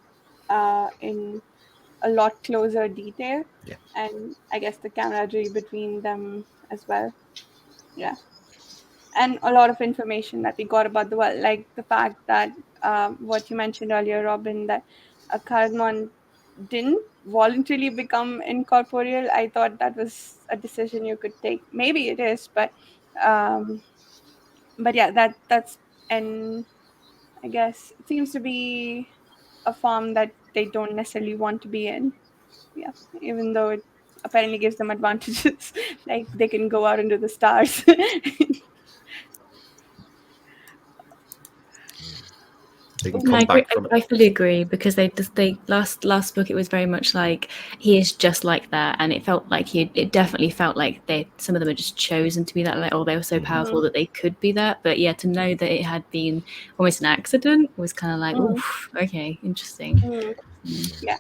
in a lot closer detail. Yeah. And I guess the camaraderie between them as well. Yeah. And a lot of information that we got about the world, like the fact that what you mentioned earlier, Robin, that Cardamon didn't voluntarily become incorporeal. I thought that was a decision you could take. Maybe it is, but yeah, that's, and I guess it seems to be a farm that they don't necessarily want to be in. Yeah, even though it apparently gives them advantages, like they can go out into the stars. They can No, come I agree. back from it. I fully agree, because they last book, it was very much like he is just like that, and it felt like it definitely felt like some of them had just chosen to be that, like, they were so powerful that they could be that. But yeah, to know that it had been almost an accident was kind of like, oof, okay, interesting. Yeah,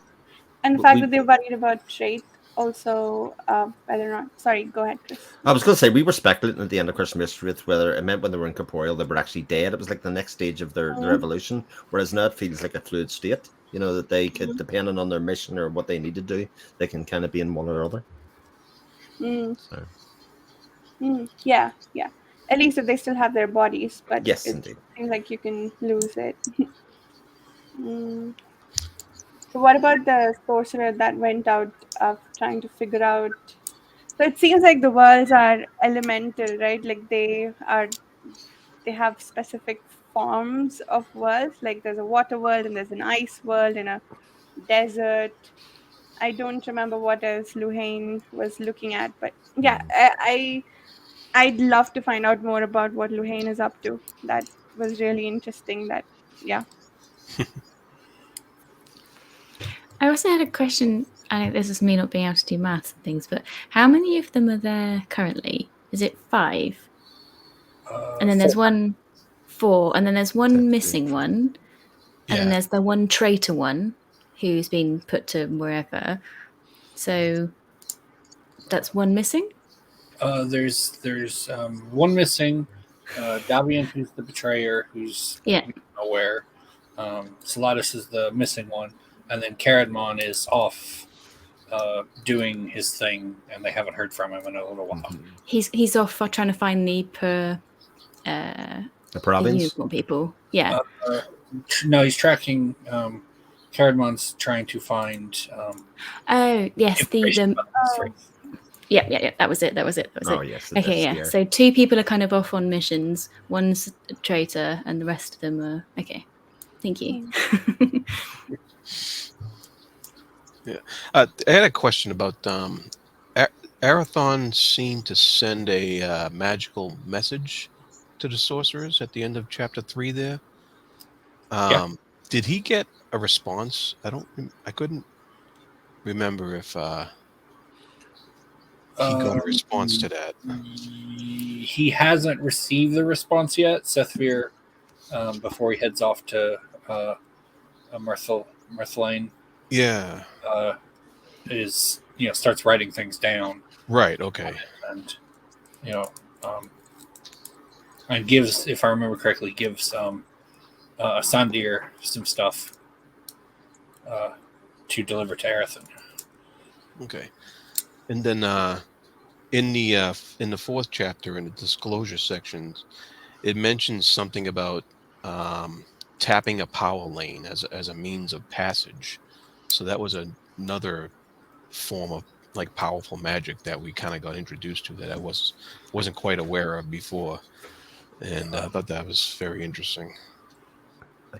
and the fact that they're worried about trait also, whether or not. Sorry, go ahead, Chris. I was going to say, we were speculating at the end of Christmas Mystery with whether it meant when they were incorporeal they were actually dead. It was like the next stage of their evolution, whereas now it feels like a fluid state, that they could, depending on their mission or what they need to do, they can kind of be in one or other. So. Yeah. At least if they still have their bodies, but yes, it indeed. seems like you can lose it. So what about the sorcerer that went out of trying to figure out? So it seems like the worlds are elemental, right? Like they have specific forms of worlds. Like there's a water world and there's an ice world and a desert. I don't remember what else Luhain was looking at, but yeah, I'd love to find out more about what Luhain is up to. That was really interesting. I also had a question. This is me not being able to do maths and things, but how many of them are there currently? Is it 5? And then there's 4, and then there's one missing one, and then there's the one traitor one. who's been put to wherever. So that's one missing. There's one missing. Davian, who's the betrayer, who's Yeah. nowhere. Salatus is the missing one, and then Caradmon is off doing his thing, and they haven't heard from him in a little while. He's off for trying to find the The province. unicorn people. Yeah. No, he's tracking. Caradmon's trying to find. Oh yes, information the about this race. yeah. That was it. Oh yes. the Okay, yeah. disc, So 2 people are kind of off on missions. One's a traitor, and the rest of them are okay. Thank you. I had a question about Arathon seemed to send a magical message to the sorcerers at the end of chapter 3 there. Did he get a response? I couldn't remember if he got a response to that. He hasn't received the response yet. Sethvir, before he heads off to Mirthlane, Yeah. is starts writing things down. Right. Okay. And and gives, if I remember correctly, gives Sandir some stuff to deliver to Arathon. Okay. And then in the 4th chapter in the disclosure sections, it mentions something about tapping a power lane as a means of passage. So that was another form of like powerful magic that we kind of got introduced to that I wasn't quite aware of before, and I thought that was very interesting.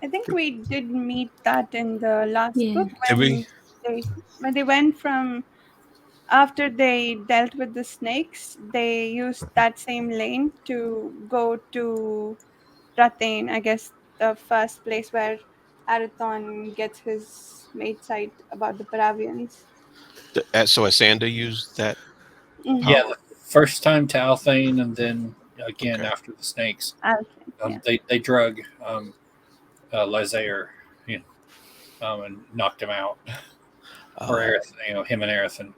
I think we did meet that in the last book when they went from, after they dealt with the snakes, they used that same lane to go to Rathain, I guess the first place where Arathon gets his made sight about the Paravians. So Asanda used that Mhm. Yeah, the first time to Althane, and then again Okay. after the snakes. Yeah. They drug Lysair, and knocked him out. Or Arathon, him and Arathon.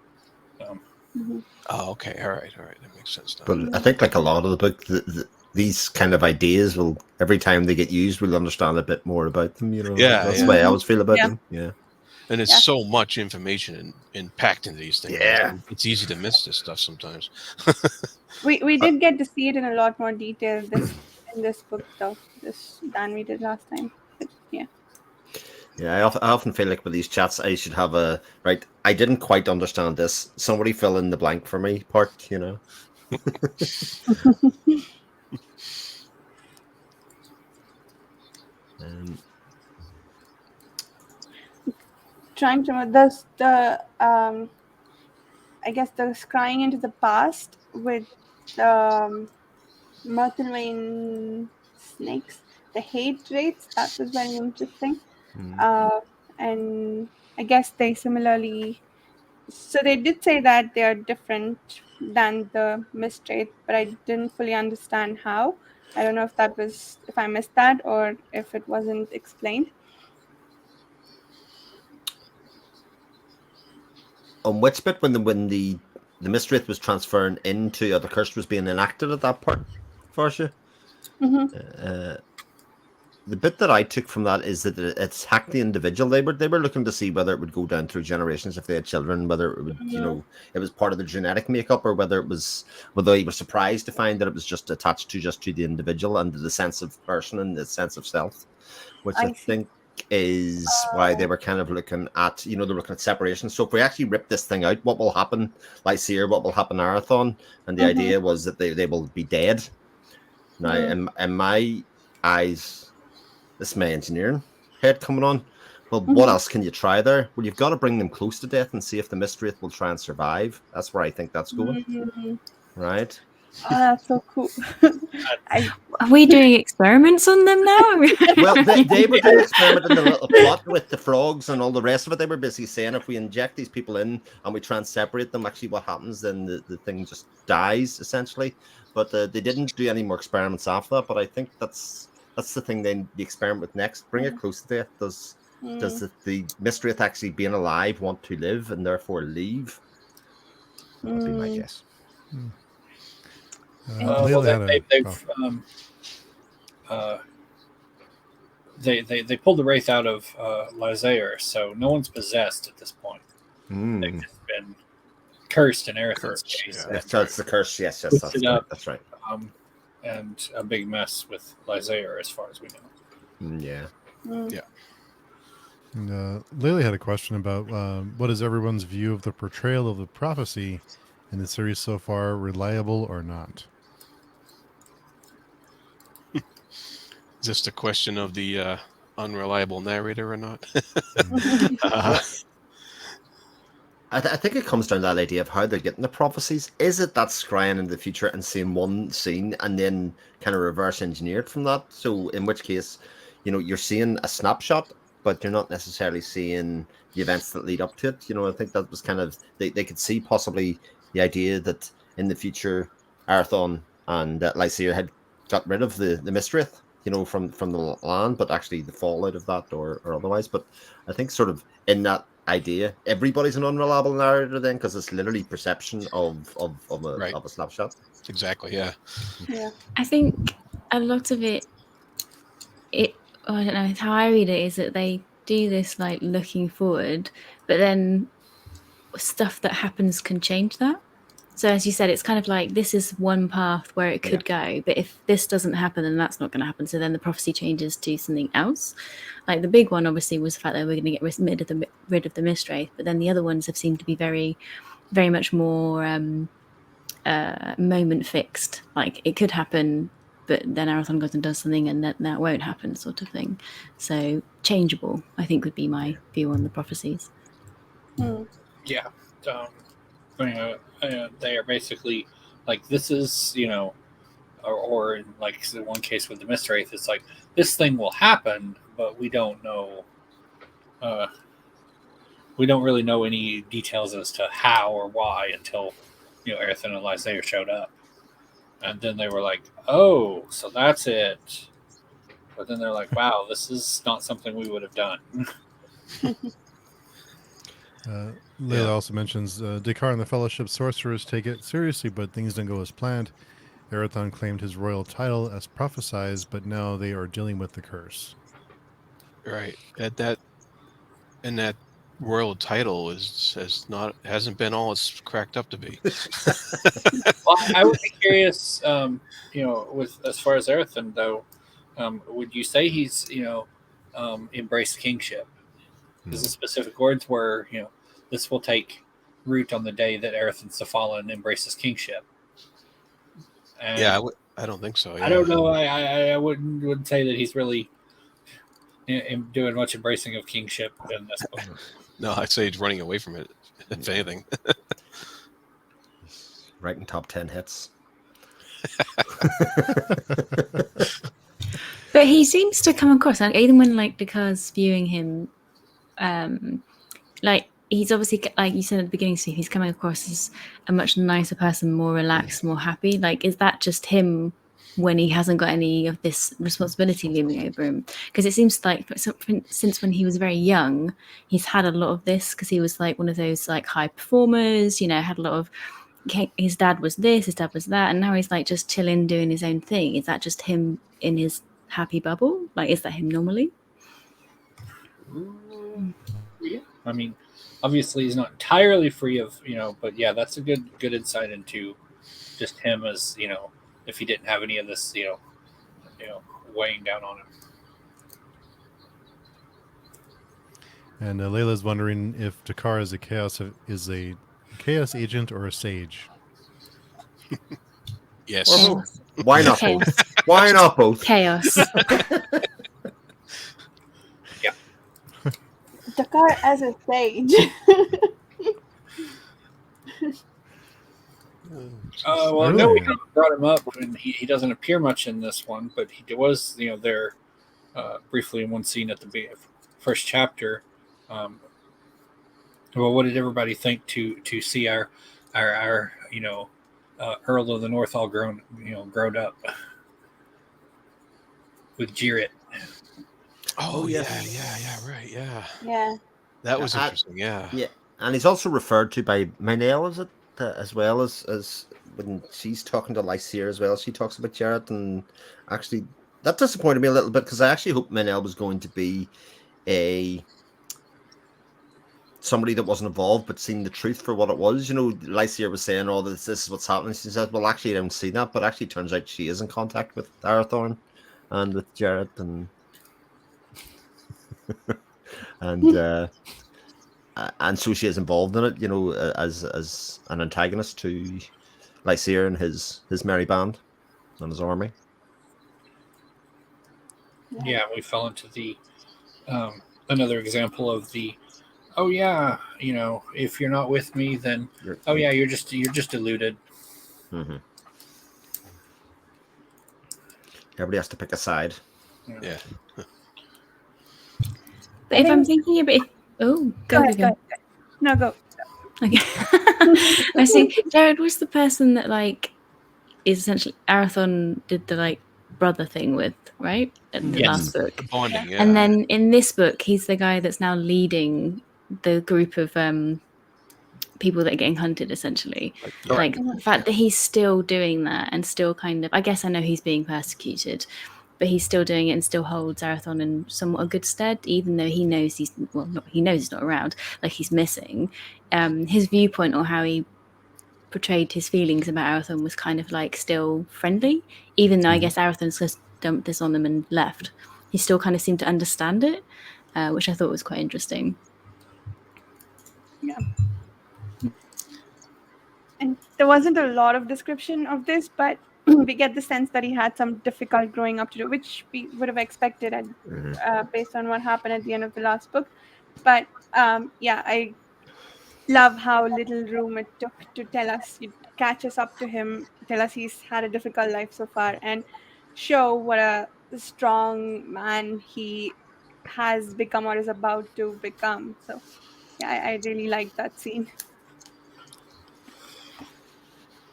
Oh, okay. All right. That makes sense now. But I think, like a lot of the book, these kind of ideas will, every time they get used, we'll understand a bit more about them. Yeah, that's the way I always feel about them. Yeah. And there's so much information packed into these things. Yeah. It's easy to miss this stuff sometimes. We did get to see it in a lot more detail in this book though, than we did last time. But yeah. Yeah, I often feel like with these chats, I should have a right. I didn't quite understand this. Somebody fill in the blank for me. Part, Trying to remember the I guess the scrying into the past with Myrtlewane snakes, the hate rates, that was very interesting. And I guess they similarly, so they did say that they are different than the mist rate, but I didn't fully understand how. I don't know if I missed that or if it wasn't explained. On which bit when the mist wraith was transferring into, or the curse was being enacted at that part, Varsha? The bit that I took from that is that it's hacked the individual. They were looking to see whether it would go down through generations if they had children, whether it would, it was part of the genetic makeup, or whether he was surprised to find that it was just attached to the individual and to the sense of person and the sense of self, which I think is why they were kind of looking at, they were looking at separation. So if we actually rip this thing out, what will happen, Lysair, what will happen, Arathon? And the idea was that they will be dead. Now, in my eyes, this is my engineering head coming on. Well, what else can you try there? Well, you've got to bring them close to death and see if the mist wraith will try and survive. That's where I think that's going. Right? Oh, that's so cool. Are we doing experiments on them now? Well, they were doing experiment in the little plot with the frogs and all the rest of it. They were basically saying if we inject these people in and we try and separate them, actually what happens, then the thing just dies, essentially. But they didn't do any more experiments after that. But I think that's the thing then, the experiment with next. Bring it close to death does Does the Mistwraith actually being alive want to live and therefore leave? That would be my guess. Well, Layla had they pulled the wraith out of Lysair, so no one's possessed at this point. They've just been cursed in Erethan's case. Yeah. That's the curse. Yes, Twisted up. that's right. And a big mess with Lysair, as far as we know. Yeah. And, Lily had a question about what is everyone's view of the portrayal of the prophecy in the series so far, reliable or not? Is this the question of the unreliable narrator or not? I think it comes down to that idea of how they're getting the prophecies. Is it that scrying in the future and seeing one scene and then kind of reverse engineered from that? So in which case, you're seeing a snapshot, but you're not necessarily seeing the events that lead up to it. I think that was kind of, they could see possibly the idea that in the future, Arathon and Lysair had got rid of the Mistwraith, from the land, but actually the fallout of that or otherwise. But I think sort of in that idea, everybody's an unreliable narrator then, because it's literally perception of a snapshot. Exactly. Yeah. I think a lot of it I don't know, how I read it is that they do this like looking forward, but then stuff that happens can change that. So as you said, it's kind of like this is one path where it could go, but if this doesn't happen, then that's not going to happen. So then the prophecy changes to something else. Like the big one, obviously, was the fact that we're going to get rid of the Mistwraith, but then the other ones have seemed to be very, very much more moment fixed. Like it could happen, but then Arathon goes and does something, and that won't happen, sort of thing. So changeable, I think, would be my view on the prophecies. Yeah. They are basically like, this is, or in like the one case with the Mistwraith, it's like this thing will happen, but we don't know. We don't really know any details as to how or why until Arathon and Lysair showed up, and then they were like, "Oh, so that's it." But then they're like, "Wow, this is not something we would have done." Layla also mentions Dakar and the Fellowship sorcerers take it seriously, but things don't go as planned. Arathon claimed his royal title as prophesized, but now they are dealing with the curse. Right. That royal title hasn't been all it's cracked up to be. Well, I would be curious, with as far as Arathon though, would you say he's embraced kingship? Is the specific words where this will take root on the day that Arathon's the fallen embraces kingship? And I don't think so. Yeah. I don't know. I wouldn't say that he's really doing much embracing of kingship in this book. No, I'd say he's running away from it, if anything. Writing top 10 hits. But he seems to come across, like, even when Dakar's viewing him, he's obviously, like you said at the beginning, Steve, he's coming across as a much nicer person, more relaxed, more happy. Like, is that just him when he hasn't got any of this responsibility looming over him? Because it seems like since when he was very young, he's had a lot of this, because he was like one of those like high performers, had a lot of, his dad was this, his dad was that, and now he's like just chilling, doing his own thing. Is that just him in his happy bubble? Like, is that him normally? Yeah. I mean, obviously he's not entirely free of, but yeah, that's a good insight into just him as, if he didn't have any of this, weighing down on him. And Layla's wondering if Dakar is a chaos agent or a sage. Yes. Why not both? Why not both? Chaos. Yeah. Dakar as a sage. Well, no, we kind of brought him up, and he doesn't appear much in this one, but he was, there briefly in one scene at the first chapter. Well, what did everybody think to see our Earl of the North all grown up with Jirrit? Oh, yes. yeah, right, yeah. Yeah. That was Uh, interesting, yeah. Yeah, and he's also referred to by Manel, is it? As well as when she's talking to Lycia as well, she talks about Jarrett, and actually that disappointed me a little bit because I actually hoped Manel was going to be a somebody that wasn't involved but seen the truth for what it was. You know, Lycia was saying, "Oh, this is what's happening." She says, "Well, actually, I don't see that," but actually, it turns out she is in contact with Arathorn and with Jarrett, and and so she is involved in it. You know, as an antagonist to Lycia and his merry band and his army. Yeah, we fell into the another example of the, oh yeah, if you're not with me, then oh yeah, you're just deluded. Mm-hmm. Everybody has to pick a side. Yeah. But if I'm thinking a bit, oh, Go ahead. No, go. Okay. I see. Jared was the person that is essentially Arathon did the brother thing with, right? At the last book. The bonding, yeah. And then in this book, he's the guy that's now leading the group of people that are getting hunted, essentially. The fact that he's still doing that and still kind of, I guess I know he's being persecuted, but he's still doing it and still holds Arathon in somewhat a good stead, even though he knows he knows he's not around, he's missing. His viewpoint or how he portrayed his feelings about Arathon was kind of still friendly, even though I guess Arathon's just dumped this on them and left. He still kind of seemed to understand it, which I thought was quite interesting. Yeah. And there wasn't a lot of description of this, but we get the sense that he had some difficult growing up to do, which we would have expected based on what happened at the end of the last book. But I love how little room it took to catch us up to him, tell us he's had a difficult life so far, and show what a strong man he has become or is about to become. So yeah, I really like that scene.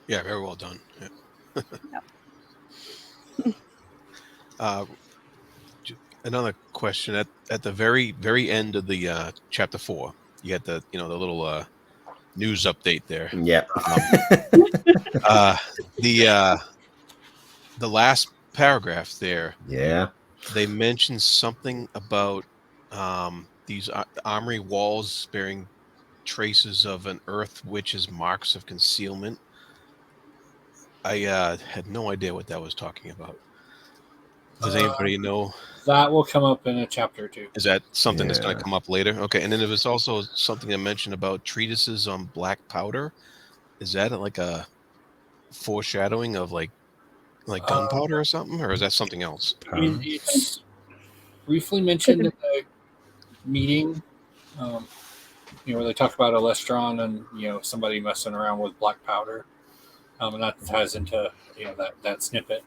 Yeah, very well done. Yeah. Another question at the very end of the chapter 4, you had the the little news update there. Yeah. The last paragraph there. Yeah. They mentioned something about these armory walls bearing traces of an earth witch's marks of concealment. I had no idea what that was talking about. Does anybody know? That will come up in a chapter or 2. Is that something that's going to come up later? Okay, and then there was also something that mentioned about treatises on black powder. Is that like a foreshadowing of like gunpowder or something, or is that something else? It's briefly mentioned in the meeting, where they talk about Alestron and somebody messing around with black powder, and that ties into that snippet.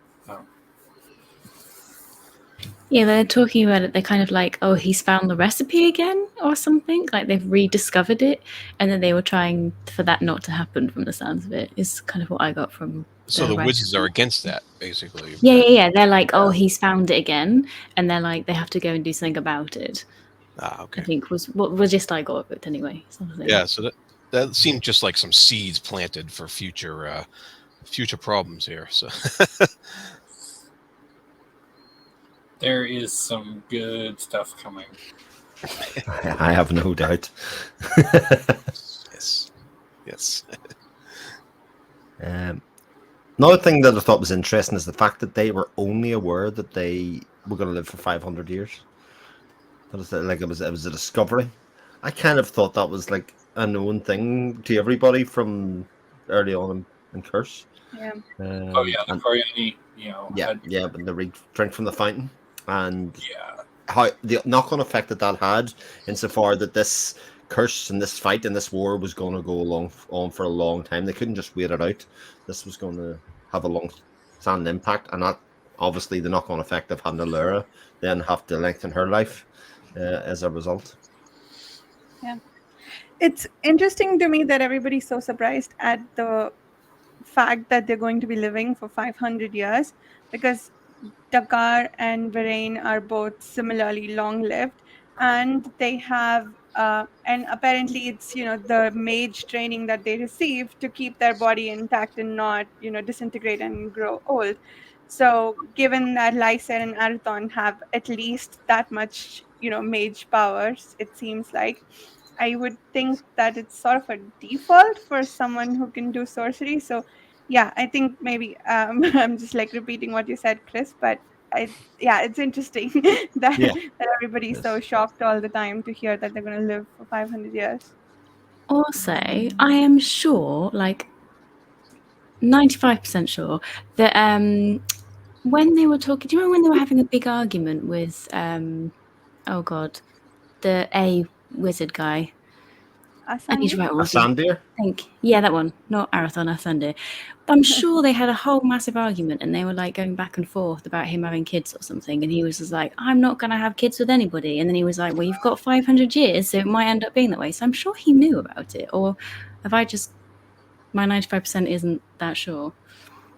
Yeah, they're talking about it. They're kind of oh, he's found the recipe again or something. They've rediscovered it, and then they were trying for that not to happen. From the sounds of it, is kind of what I got from. So the wizards are against that, basically. Yeah. They're oh, he's found it again, and they're they have to go and do something about it. Okay. I think was what was just I got of it anyway. Yeah, so that seemed just like some seeds planted for future problems here. So. There is some good stuff coming. I have no doubt. Yes. Another thing that I thought was interesting is the fact that they were only aware that they were going to live for 500 years. That was it was a discovery. I kind of thought that was like a known thing to everybody from early on in Curse. Yeah. The Coriani, Yeah, but the drink from the fountain. And how the knock-on effect that had, insofar that this curse and this fight and this war was going to go on for a long time. They couldn't just wait it out. This was going to have a long-standing impact, and that obviously the knock-on effect of having Allura then have to lengthen her life as a result. Yeah, it's interesting to me that everybody's so surprised at the fact that they're going to be living for 500 years, because Dakar and Bahrain are both similarly long-lived, and they have and apparently it's the mage training that they receive to keep their body intact and not disintegrate and grow old. So given that Lysa and Arathon have at least that much mage powers, it seems like I would think that it's sort of a default for someone who can do sorcery. So yeah, I think maybe I'm just like repeating what you said, Chris, but yeah, it's interesting that Yeah. that everybody's Yes. so shocked all the time to hear that they're going to live for 500 years. Also, I am sure, like 95% sure, that when they were talking, do you remember when they were having a big argument with oh god, the A wizard guy? I need to Asandi? write all A of these. Sandir? Yeah, that one, not Arathon Asande. But I'm sure they had a whole massive argument, and they were like going back and forth about him having kids or something. And he was just like, "I'm not going to have kids with anybody." And then he was like, "Well, you've got 500 years, so it might end up being that way." So I'm sure he knew about it, or have I just my 95% isn't that sure.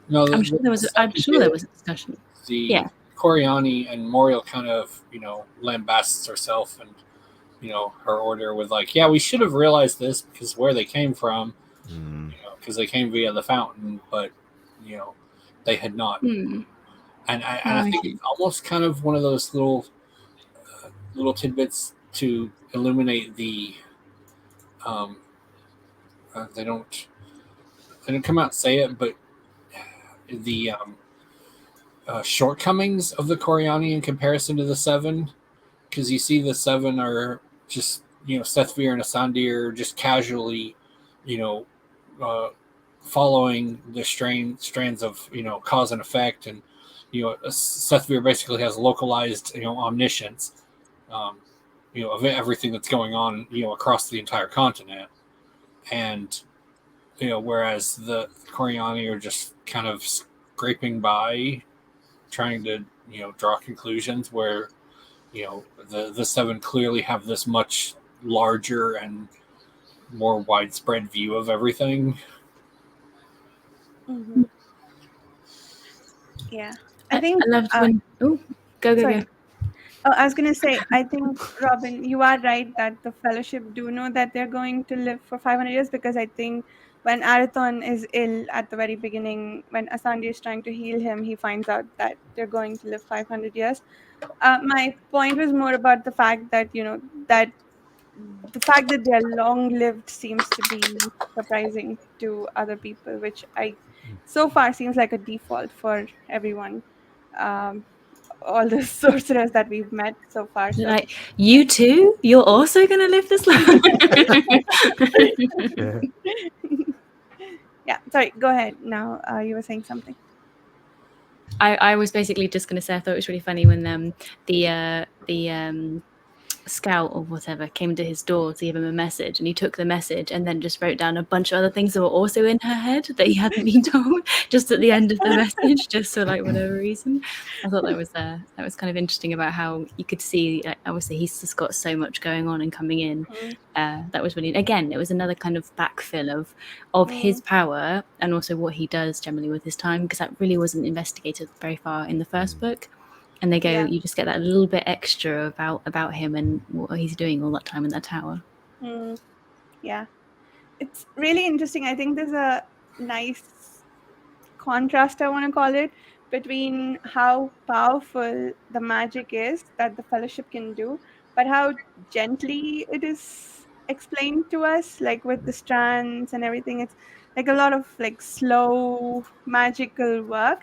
No, I'm sure there was. I'm sure there was a discussion. the Yeah. Coriani and Moriel kind of lambasts herself and her order with like, yeah, we should have realized this because where they came from, because they came via the fountain, but they had not. Hmm. And I think it's almost kind of one of those little tidbits to illuminate the they don't come out and say it, but the shortcomings of the Coriani in comparison to the Seven, because you see the Seven are just Sethvir and Asandir just casually following the strands of cause and effect, and Sethvir basically has localized omniscience of everything that's going on across the entire continent, and whereas the Coriani are just kind of scraping by, trying to draw conclusions where the Seven clearly have this much larger and more widespread view of everything. Mm-hmm. Yeah, I I think. loved when. Oh, go. Sorry. Oh, I was going to say, I think, Robin, you are right that the Fellowship do know that they're going to live for 500 years, because I think when Arathon is ill at the very beginning, when Asandi is trying to heal him, he finds out that they're going to live 500 years. My point was more about the fact that, that the fact that they're long lived seems to be surprising to other people, which so far seems like a default for everyone. Um, all the sorcerers that we've met so far. So Like, you too? You're also going to live this long? Yeah. yeah, sorry, go ahead now. You were saying something. I was basically just going to say I thought it was really funny when the scout or whatever came to his door to give him a message, and he took the message and then just wrote down a bunch of other things that were also in her head that he hadn't been told just at the end of the message, just for like whatever reason. I thought that was kind of interesting about how you could see obviously he's just got so much going on and coming in. That was really, again, it was another kind of backfill of his power and also what he does generally with his time, because that really wasn't investigated very far in the first book. And they go, you just get that little bit extra about him and what he's doing all that time in that tower. Yeah, it's really interesting. I think there's a nice contrast, I want to call it, between how powerful the magic is that the Fellowship can do, but how gently it is explained to us, like with the strands and everything. It's like a lot of like slow magical work,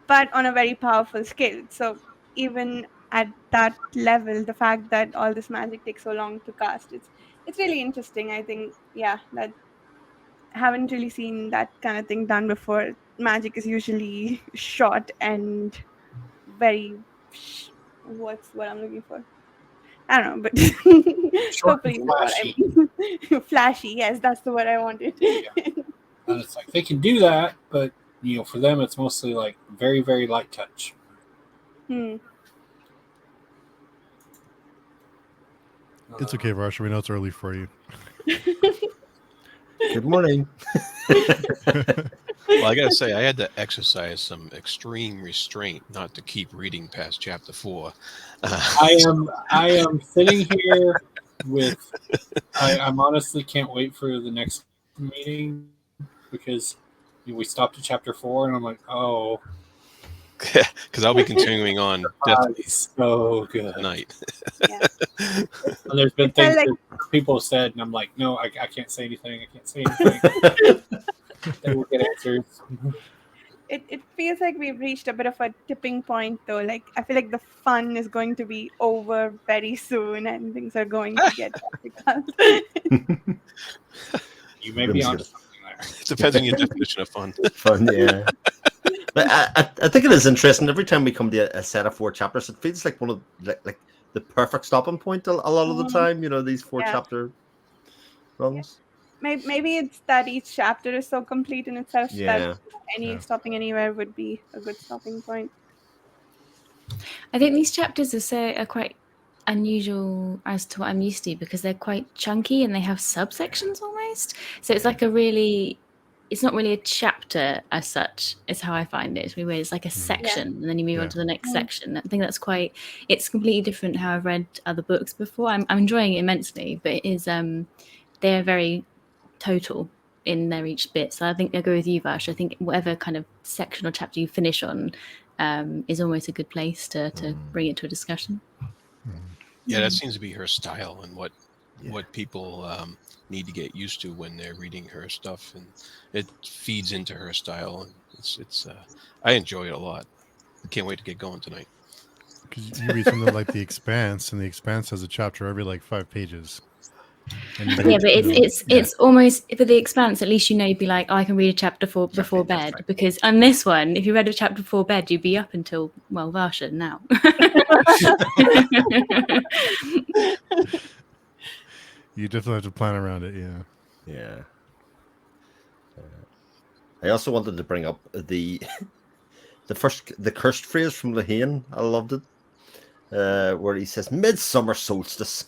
but on a very powerful scale. So even at that level, the fact that all this magic takes so long to cast, it's really interesting. I think, yeah, that haven't really seen that kind of thing done before. Magic is usually short and very what's what I'm looking for. I don't know, but hopefully you know what I mean. Flashy, yes, that's the word I wanted. And it's like they can do that, but for them it's mostly like very, very light touch. It's okay, Varsha. We know it's early for you. Good morning. Well, I gotta say, I had to exercise some extreme restraint not to keep reading past chapter 4. I am sitting here with. I'm honestly can't wait for the next meeting because we stopped at chapter 4, and I'm like, oh, Because I'll be continuing on definitely it's so good. tonight. Yeah. And there's been It felt things like that people have said, and I'm like, no, I can't say anything. I can't say anything. They will get answers. it feels like we've reached a bit of a tipping point, though. Like I feel like the fun is going to be over very soon, and things are going to get difficult. You may be onto something there. It depends on your definition of fun. Fun, yeah. But I think it is interesting. Every time we come to a set of 4 chapters, it feels like one of like the perfect stopping point a lot of the time. You know, these 4 Yeah. chapter runs. Maybe it's that each chapter is so complete in itself Yeah. that any Yeah. stopping anywhere would be a good stopping point. I think these chapters are quite unusual as to what I'm used to because they're quite chunky and they have subsections almost. So it's like it's not really a chapter as such, is how I find it. It's really weird. It's like a section and then you move on to the next section. I think it's completely different how I've read other books before. I'm enjoying it immensely, but it is they're very total in their each bit. So I think I go with you, Varsha. I think whatever kind of section or chapter you finish on is almost a good place to bring it to a discussion. Yeah, that seems to be her style and what people need to get used to when they're reading her stuff, and it feeds into her style. And it's I enjoy it a lot. I can't wait to get going tonight. Because you read something like The Expanse, and The Expanse has a chapter every like 5 pages. And you Yeah, but it's almost for The Expanse. At least you'd be like, I can read a chapter before bed. right. Because on this one, if you read a chapter before bed, you'd be up until Varsha now. You definitely have to plan around it. Yeah. Yeah. I also wanted to bring up the cursed phrase from Lehane. I loved it, where he says "midsummer solstice."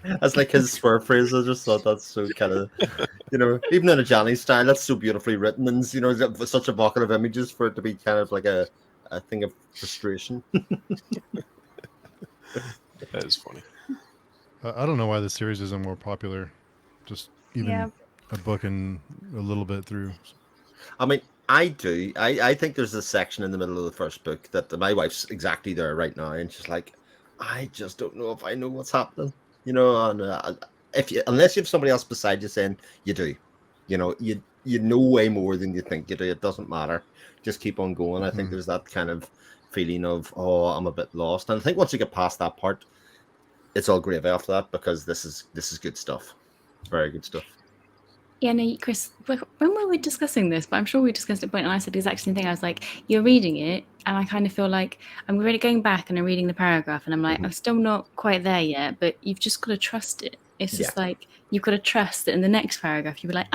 That's like his swear phrase. I just thought that's so kind of, even in a Janny style, that's so beautifully written, and such evocative images for it to be kind of like a thing of frustration. That is funny. I don't know why the series isn't more popular. Just even a book and a little bit through. I mean, I do. I think there's a section in the middle of the first book that my wife's exactly there right now, and she's like, I just don't know if I know what's happening, and unless you have somebody else beside you saying you do, you know way more than you think you do. It doesn't matter. Just keep on going. I think there's that kind of feeling of, oh, I'm a bit lost, and I think once you get past that part, it's all gravy after that, because this is good stuff. Very good stuff. Yeah, no, Chris, when were we discussing this? But I'm sure we discussed it, and I said the exact same thing. I was like, you're reading it, and I kind of feel like I'm really going back and I'm reading the paragraph, and I'm like, I'm still not quite there yet, but you've just got to trust it. It's just like, you've got to trust that in the next paragraph, you'll be like,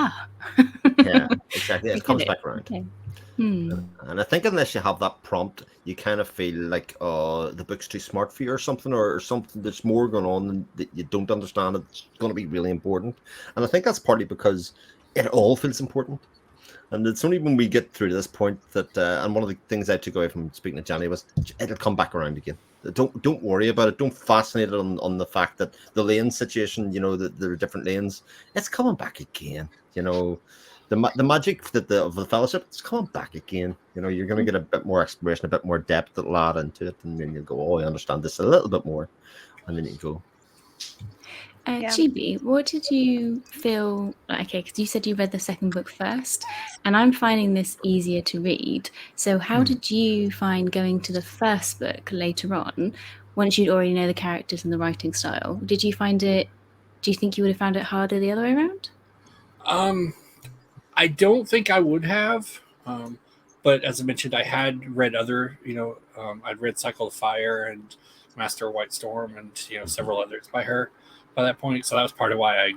Yeah, exactly. It comes back around. Okay. And I think unless you have that prompt, you kind of feel like the book's too smart for you or something, or something that's more going on that you don't understand. It's going to be really important. And I think that's partly because it all feels important. And it's only when we get through to this point that, and one of the things I took away from speaking to Janny was, it'll come back around again. Don't worry about it. Don't fascinate it on the fact that the lane situation, that there are different lanes. It's coming back again. The magic of the fellowship, it's coming back again. You're going to get a bit more exploration, a bit more depth that'll add into it, and then you'll go, oh, I understand this a little bit more, and then you go. Chibi, what did you feel like? Okay, because you said you read the second book first, and I'm finding this easier to read. So how did you find going to the first book later on, once you'd already know the characters and the writing style? Did you find it? Do you think you would have found it harder the other way around? I don't think I would have. But as I mentioned, I had read other, I'd read Cycle of Fire and Master of White Storm and, several others by her by that point. So that was part of why I,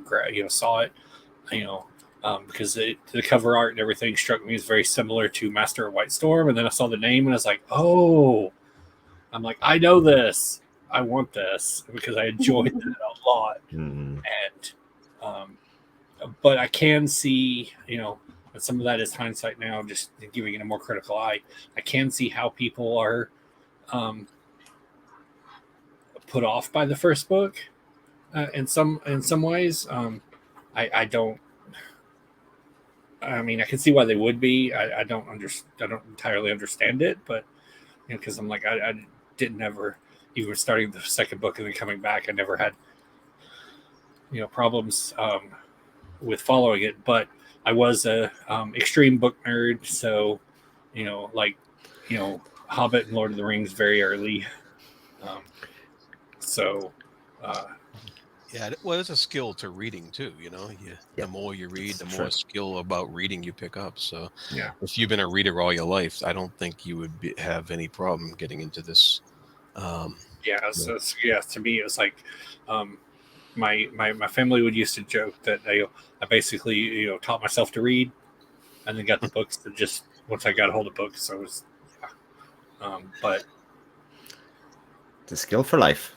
saw it, because the cover art and everything struck me as very similar to Master of White Storm. And then I saw the name and I was like, oh, I'm like, I know this. I want this, because I enjoyed that a lot. Mm-hmm. And but I can see, and some of that is hindsight now, just giving it a more critical eye. I can see how people are put off by the first book in some ways. I don't. I mean, I can see why they would be. I don't entirely understand it, but because I'm like, I didn't ever, even starting the second book and then coming back, I never had problems with following it. But I was a extreme book nerd, so Hobbit and Lord of the Rings very early. So. Yeah, well, it's a skill to reading too. The more you read, the more skill about reading you pick up. So, if you've been a reader all your life, I don't think you would have any problem getting into this. To me, it was like my family would used to joke that I basically taught myself to read, and then got the books that just once I got a hold of books, I was but it's a skill for life.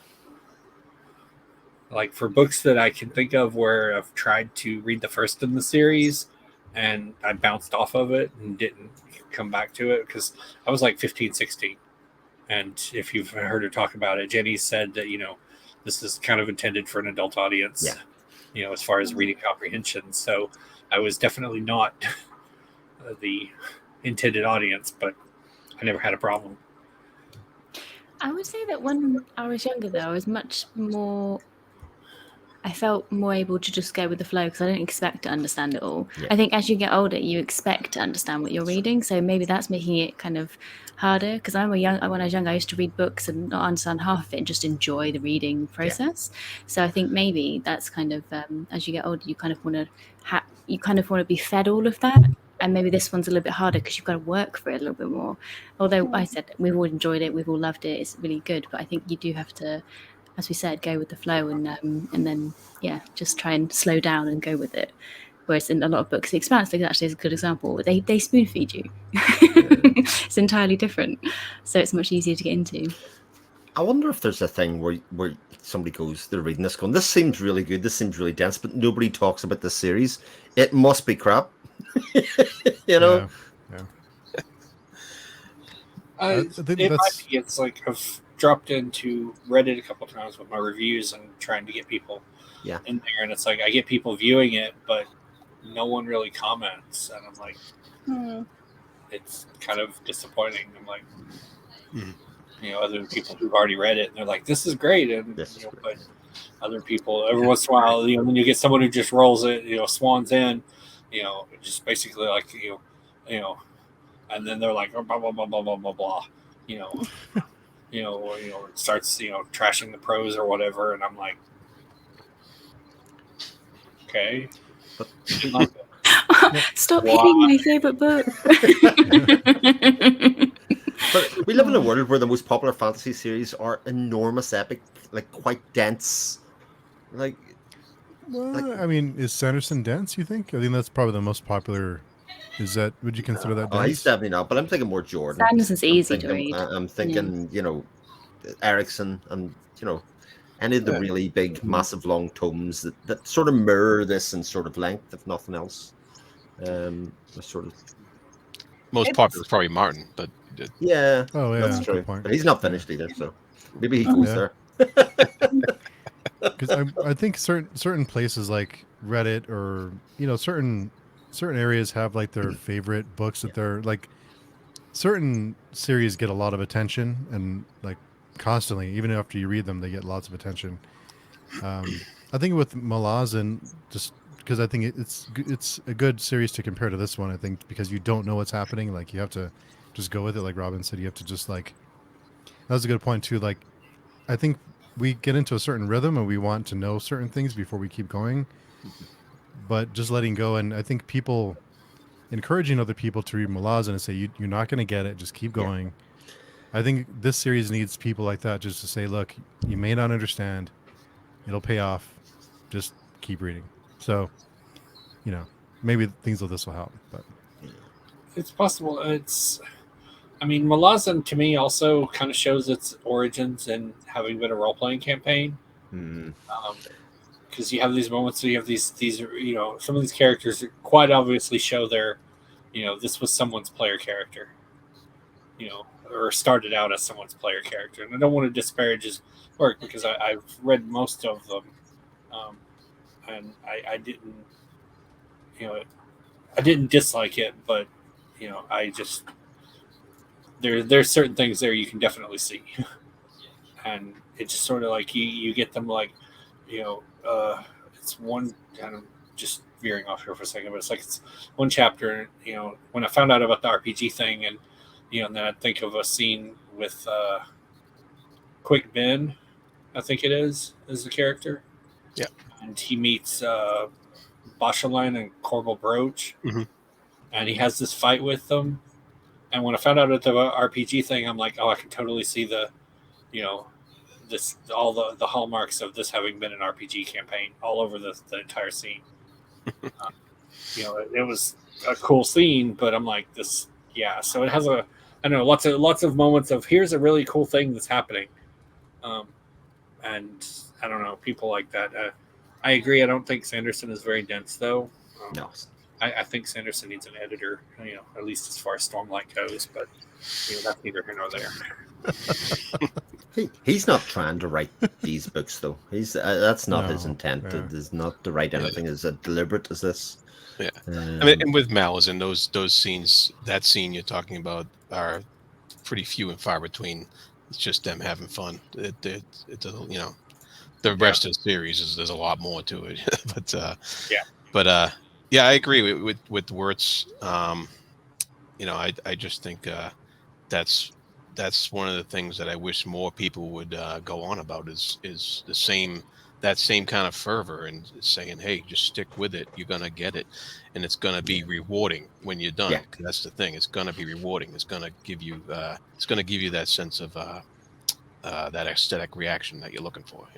Like for books that I can think of where I've tried to read the first in the series and I bounced off of it and didn't come back to it because I was like 15, 16. And if you've heard her talk about it, Janny said that, this is kind of intended for an adult audience, as far as reading comprehension. So I was definitely not the intended audience, but I never had a problem. I would say that when I was younger, though, I was much more... I felt more able to just go with the flow because I didn't expect to understand it all. Yeah. I think as you get older, you expect to understand what you're reading. So maybe that's making it kind of harder. Because when I was young, I used to read books and not understand half of it and just enjoy the reading process. Yeah. So I think maybe that's kind of as you get older, you kind of want to be fed all of that. And maybe this one's a little bit harder because you've got to work for it a little bit more. Although I said we've all enjoyed it, we've all loved it. It's really good. But I think you do have to, as we said, go with the flow and then just try and slow down and go with it. Whereas in a lot of books, The Expanse actually is a good example. They spoon feed you. It's entirely different, so it's much easier to get into. I wonder if there's a thing where somebody goes, they're reading this, going, "This seems really good. This seems really dense," but nobody talks about this series. It must be crap. Yeah. I think it's like I've dropped into Reddit a couple times with my reviews and trying to get people in there, and it's like I get people viewing it, but no one really comments, and I'm like, it's kind of disappointing. I'm like, other than people who've already read it, and they're like, "This is great," and but other people, every once in a while, when you get someone who just rolls it, swans in, just basically like and then they're like, oh, blah blah blah blah blah blah blah, it starts trashing the prose or whatever, and I'm like, okay, stop hitting my favorite book. But we live in a world where the most popular fantasy series are enormous, epic, like quite dense. I mean, is Sanderson dense? You think? I think that's probably the most popular. Would you consider that dense? He's definitely not, but I'm thinking more Jordan. Sanderson's easy to read. I'm thinking, Erickson and, any of the really big, massive, long tomes that sort of mirror this in sort of length, if nothing else. Most popular is probably Martin, but that's true. But he's not finished either, so maybe he goes there. Because I think certain places like Reddit or certain areas have like their favorite books that they're like. Certain series get a lot of attention and like constantly, even after you read them, they get lots of attention. I think with Malazan, just because I think it's a good series to compare to this one. I think because you don't know what's happening, like you have to just go with it. Like Robin said, you have to just like. That was a good point too. Like, I think we get into a certain rhythm and we want to know certain things before we keep going. But just letting go, and I think people encouraging other people to read Malazan and say you're not going to get it, just keep going. I think this series needs people like that just to say, look, you may not understand, it'll pay off, just keep reading. So maybe things like this will help, but it's possible. Malazan to me also kind of shows its origins in having been a role-playing campaign. because you have these moments where you have these some of these characters quite obviously show their this was someone's player character, or started out as someone's player character. And I don't want to disparage his work because I've read most of them, and I didn't, I didn't dislike it, but I just there's certain things there you can definitely see, and it's just sort of like you get them like, it's one kind of just veering off here for a second, but it's one chapter. When I found out about the RPG thing, and and then I think of a scene with Quick Ben, I think it is the character. Yeah. And he meets Varsha and Corporal Broach, Mhm. and he has this fight with them. And when I found out about the RPG thing, I'm like, oh, I can totally see the, this all the hallmarks of this having been an RPG campaign all over the entire scene. It was a cool scene, but I'm like this, yeah. So it has lots of moments of here's a really cool thing that's happening, and I don't know, people like that. I agree. I don't think Sanderson is very dense, though. No. I think Sanderson needs an editor, at least as far as Stormlight goes. But that's neither here nor there. He's not trying to write these books, though. He's that's not his No, intent. yeah. It is not to write anything as deliberate as this. Yeah. I mean, and with Malazan, those scenes, that scene you're talking about, are pretty few and far between. It's just them having fun. It doesn't, the rest of the series there's a lot more to it. But yeah, I agree with Wurts. I just think that's one of the things that I wish more people would go on about is that same kind of fervor and saying, hey, just stick with it. You're going to get it. And it's going to be rewarding when you're done. Yeah. That's the thing. It's going to be rewarding. It's going to give you that sense of that aesthetic reaction that you're looking for,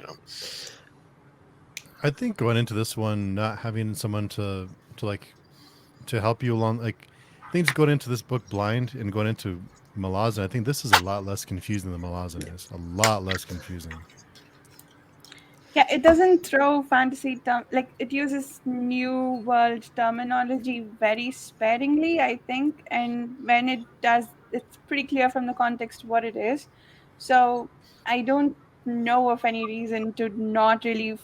I think going into this one, not having someone to help you along, like, I think just going into this book blind and going into Malazan, I think this is a lot less confusing than Malazan is. A lot less confusing. Yeah, it doesn't throw fantasy like it uses new world terminology very sparingly, I think, and when it does, it's pretty clear from the context what it is. So I don't know of any reason to not really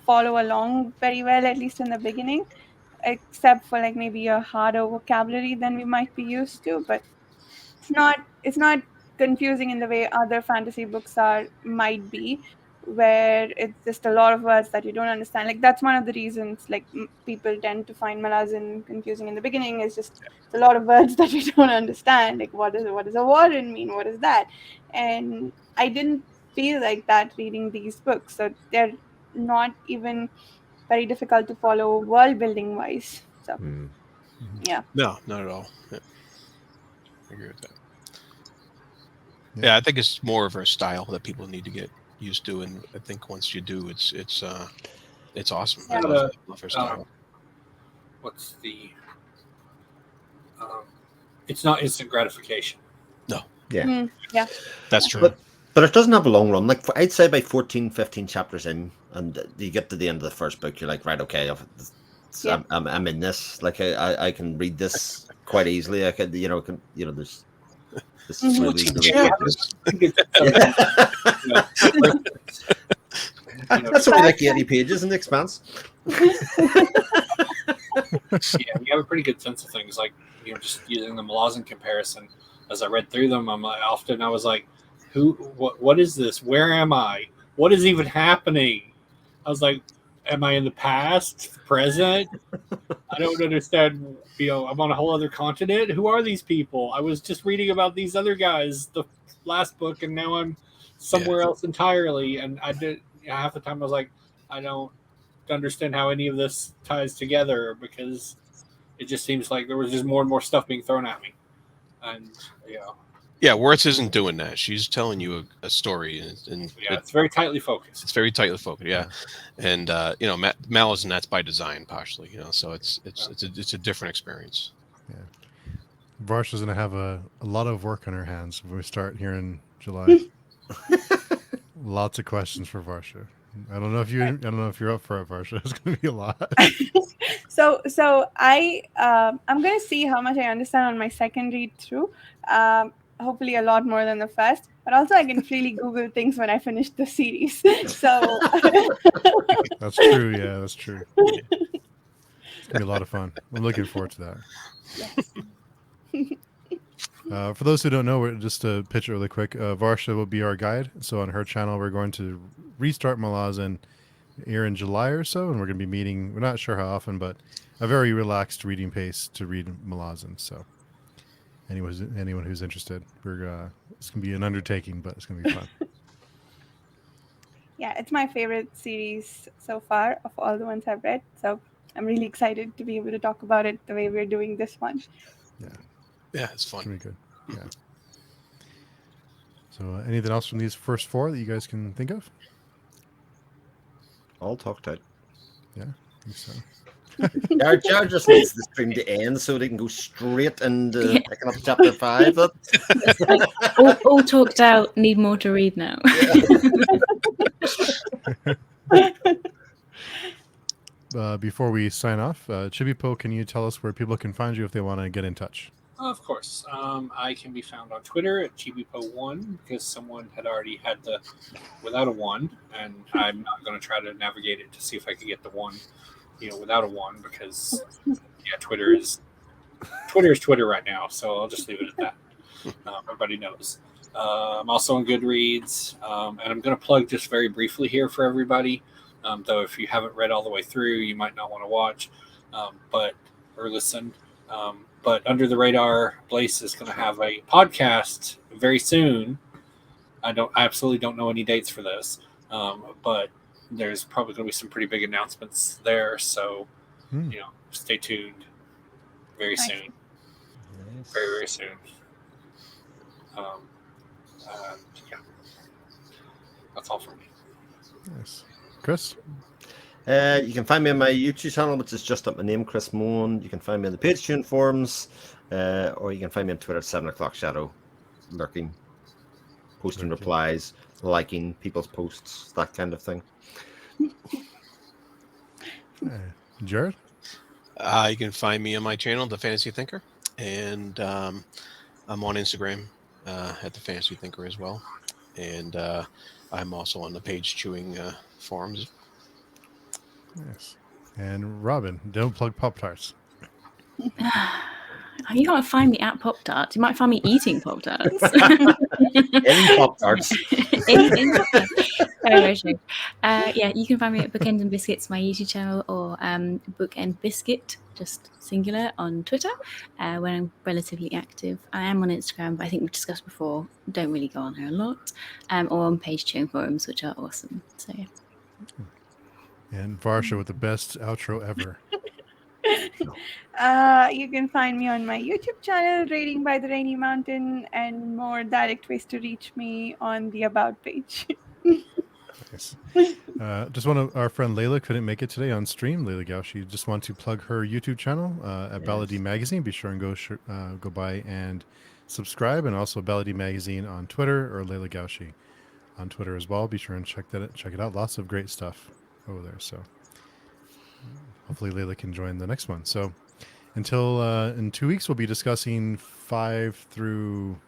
follow along very well, at least in the beginning, except for like maybe a harder vocabulary than we might be used to. But it's not confusing in the way other fantasy books might be, where it's just a lot of words that you don't understand. Like that's one of the reasons like people tend to find Malazan confusing in the beginning. Is just it's a lot of words that you don't understand. Like what does a warden mean? What is that? And I didn't feel like that reading these books. So they're not even very difficult to follow world building wise. So yeah. No, not at all. Yeah. I agree with that. Yeah. Yeah, I think it's more of a style that people need to get used to, and I think once you do, it's awesome. I love her style. What's the? It's not instant gratification. No. Yeah. Yeah. That's true. But it doesn't have a long run. Like I'd say by 14, 15 chapters in, and you get to the end of the first book, you're like, right, okay, I'm in this. Like I can read this quite easily. I could, there's this is really that's only like 80 pages in the Expanse. Yeah, we have a pretty good sense of things. Like just using the Malazan comparison, as I read through them, I was like, what is this? Where am I? What is even happening? I was like, am I in the past, present? I don't understand. I'm on a whole other continent. Who are these people? I was just reading about these other guys the last book, and now I'm somewhere else entirely. And I did half the time I was like, I don't understand how any of this ties together, because it just seems like there was just more and more stuff being thrown at me. And yeah, Wurts isn't doing that. She's telling you a story, and it's very tightly focused. It's very tightly focused, yeah. And Malazan, that's by design, partially. So it's a different experience. Yeah, Varsha's gonna have a lot of work on her hands when we start here in July. Lots of questions for Varsha. I don't know if you're up for it, Varsha. It's going to be a lot. So I'm gonna see how much I understand on my second read through. Hopefully a lot more than the first, but also I can freely Google things when I finish the series. So That's true. Yeah, that's true. It's going to be a lot of fun. I'm looking forward to that. yes. For those who don't know, just to pitch it really quick, Varsha will be our guide. So on her channel, we're going to restart Malazan here in July or so, and we're going to be meeting. We're not sure how often, but a very relaxed reading pace to read Malazan. So anyone who's interested, it's going to be an undertaking, but it's going to be fun. Yeah, it's my favorite series so far of all the ones I've read. So I'm really excited to be able to talk about it the way we're doing this one. Yeah, it's It's fun. going to be good. Yeah. So anything else from these first 4 that you guys can think of? All talked out. Yeah, I think so. Jared just needs the stream to end so they can go straight into Yeah. picking up chapter 5. It's like, all talked out, need more to read now. Before we sign off, Chibipoe, can you tell us where people can find you if they want to get in touch? Of course. I can be found on Twitter at Chibipoe1 because someone had already had the without a 1, and I'm not going to try to navigate it to see if I can get the 1, without a 1 because Twitter is Twitter right now, so I'll just leave it at that. Everybody knows. I'm also on Goodreads, and I'm going to plug just very briefly here for everybody. Though if you haven't read all the way through, you might not want to watch, or listen. But Under the Radar, Blaze is going to have a podcast very soon. I absolutely don't know any dates for this, but there's probably going to be some pretty big announcements there. So, stay tuned. Very Nice. soon. Very, very soon. That's all for me. Nice. Chris? You can find me on my YouTube channel, which is just up my name, Chris Moan. You can find me on the Patreon forums, or you can find me on Twitter at 7 o'clock shadow, lurking, posting replies, liking people's posts, that kind of thing. Jared? You can find me on my channel, The Fantasy Thinker, and I'm on Instagram at The Fantasy Thinker as well. And I'm also on the Page Chewing forums. Yes. And Robin, don't plug Pop-Tarts. You can't find me at Pop Tarts. You might find me eating Pop Tarts. Any Pop-Tarts. Any Pop-Tarts. Very true. Yeah, you can find me at Bookend and Biscuits, my YouTube channel, or Book and Biscuit, just singular, on Twitter, where I'm relatively active. I am on Instagram, but I think we've discussed before, don't really go on there a lot, or on Page Chewing forums, which are awesome. So yeah. And Varsha with the best outro ever. You can find me on my YouTube channel, Reading by the Rainy Mountain, and more direct ways to reach me on the About page. Nice. Just our friend Layla couldn't make it today on stream. Layla Gaushi just want to plug her YouTube channel at Ballady Magazine. Be sure and go by and subscribe, and also Ballady Magazine on Twitter, or Layla Gaushi on Twitter as well. Be sure and check it out. Lots of great stuff over there. So hopefully Layla can join the next one. So until in 2 weeks, we'll be discussing 5 through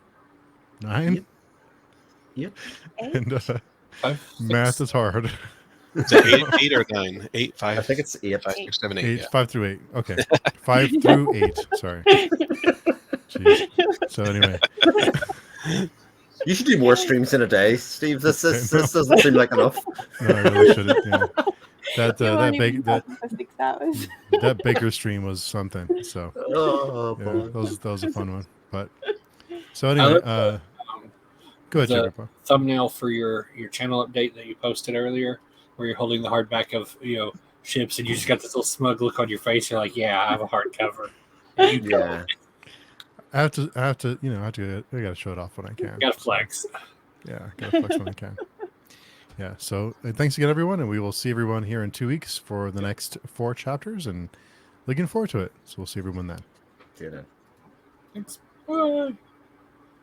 9. Yep. And 5, 6. math is hard. Is it 8 or 9? 8, 5. I think it's 8. 5, 6, 7, 8. 8, Yeah. 5 through 8. Okay. 5 through 8. Sorry. Jeez. So anyway, You should do more streams in a day, Steve. This doesn't seem like enough. no, I really shouldn't. Yeah. That You won't even that talk for 6 hours. that Baker stream was something. So Oh, yeah, boy. that was a fun one. But so anyway, go ahead, the Chibipoe. thumbnail for your channel update that you posted earlier, where you're holding the hardback of ships, and you just got this little smug look on your face. You're like, "Yeah, I have a hardcover." And you Yeah. I have to, I gotta show it off when I can. got to flex. Yeah, gotta flex when I can. Yeah. So thanks again, everyone, and we will see everyone here in 2 weeks for the next 4 chapters, and looking forward to it. So we'll see everyone then. See you then. Thanks. Bye.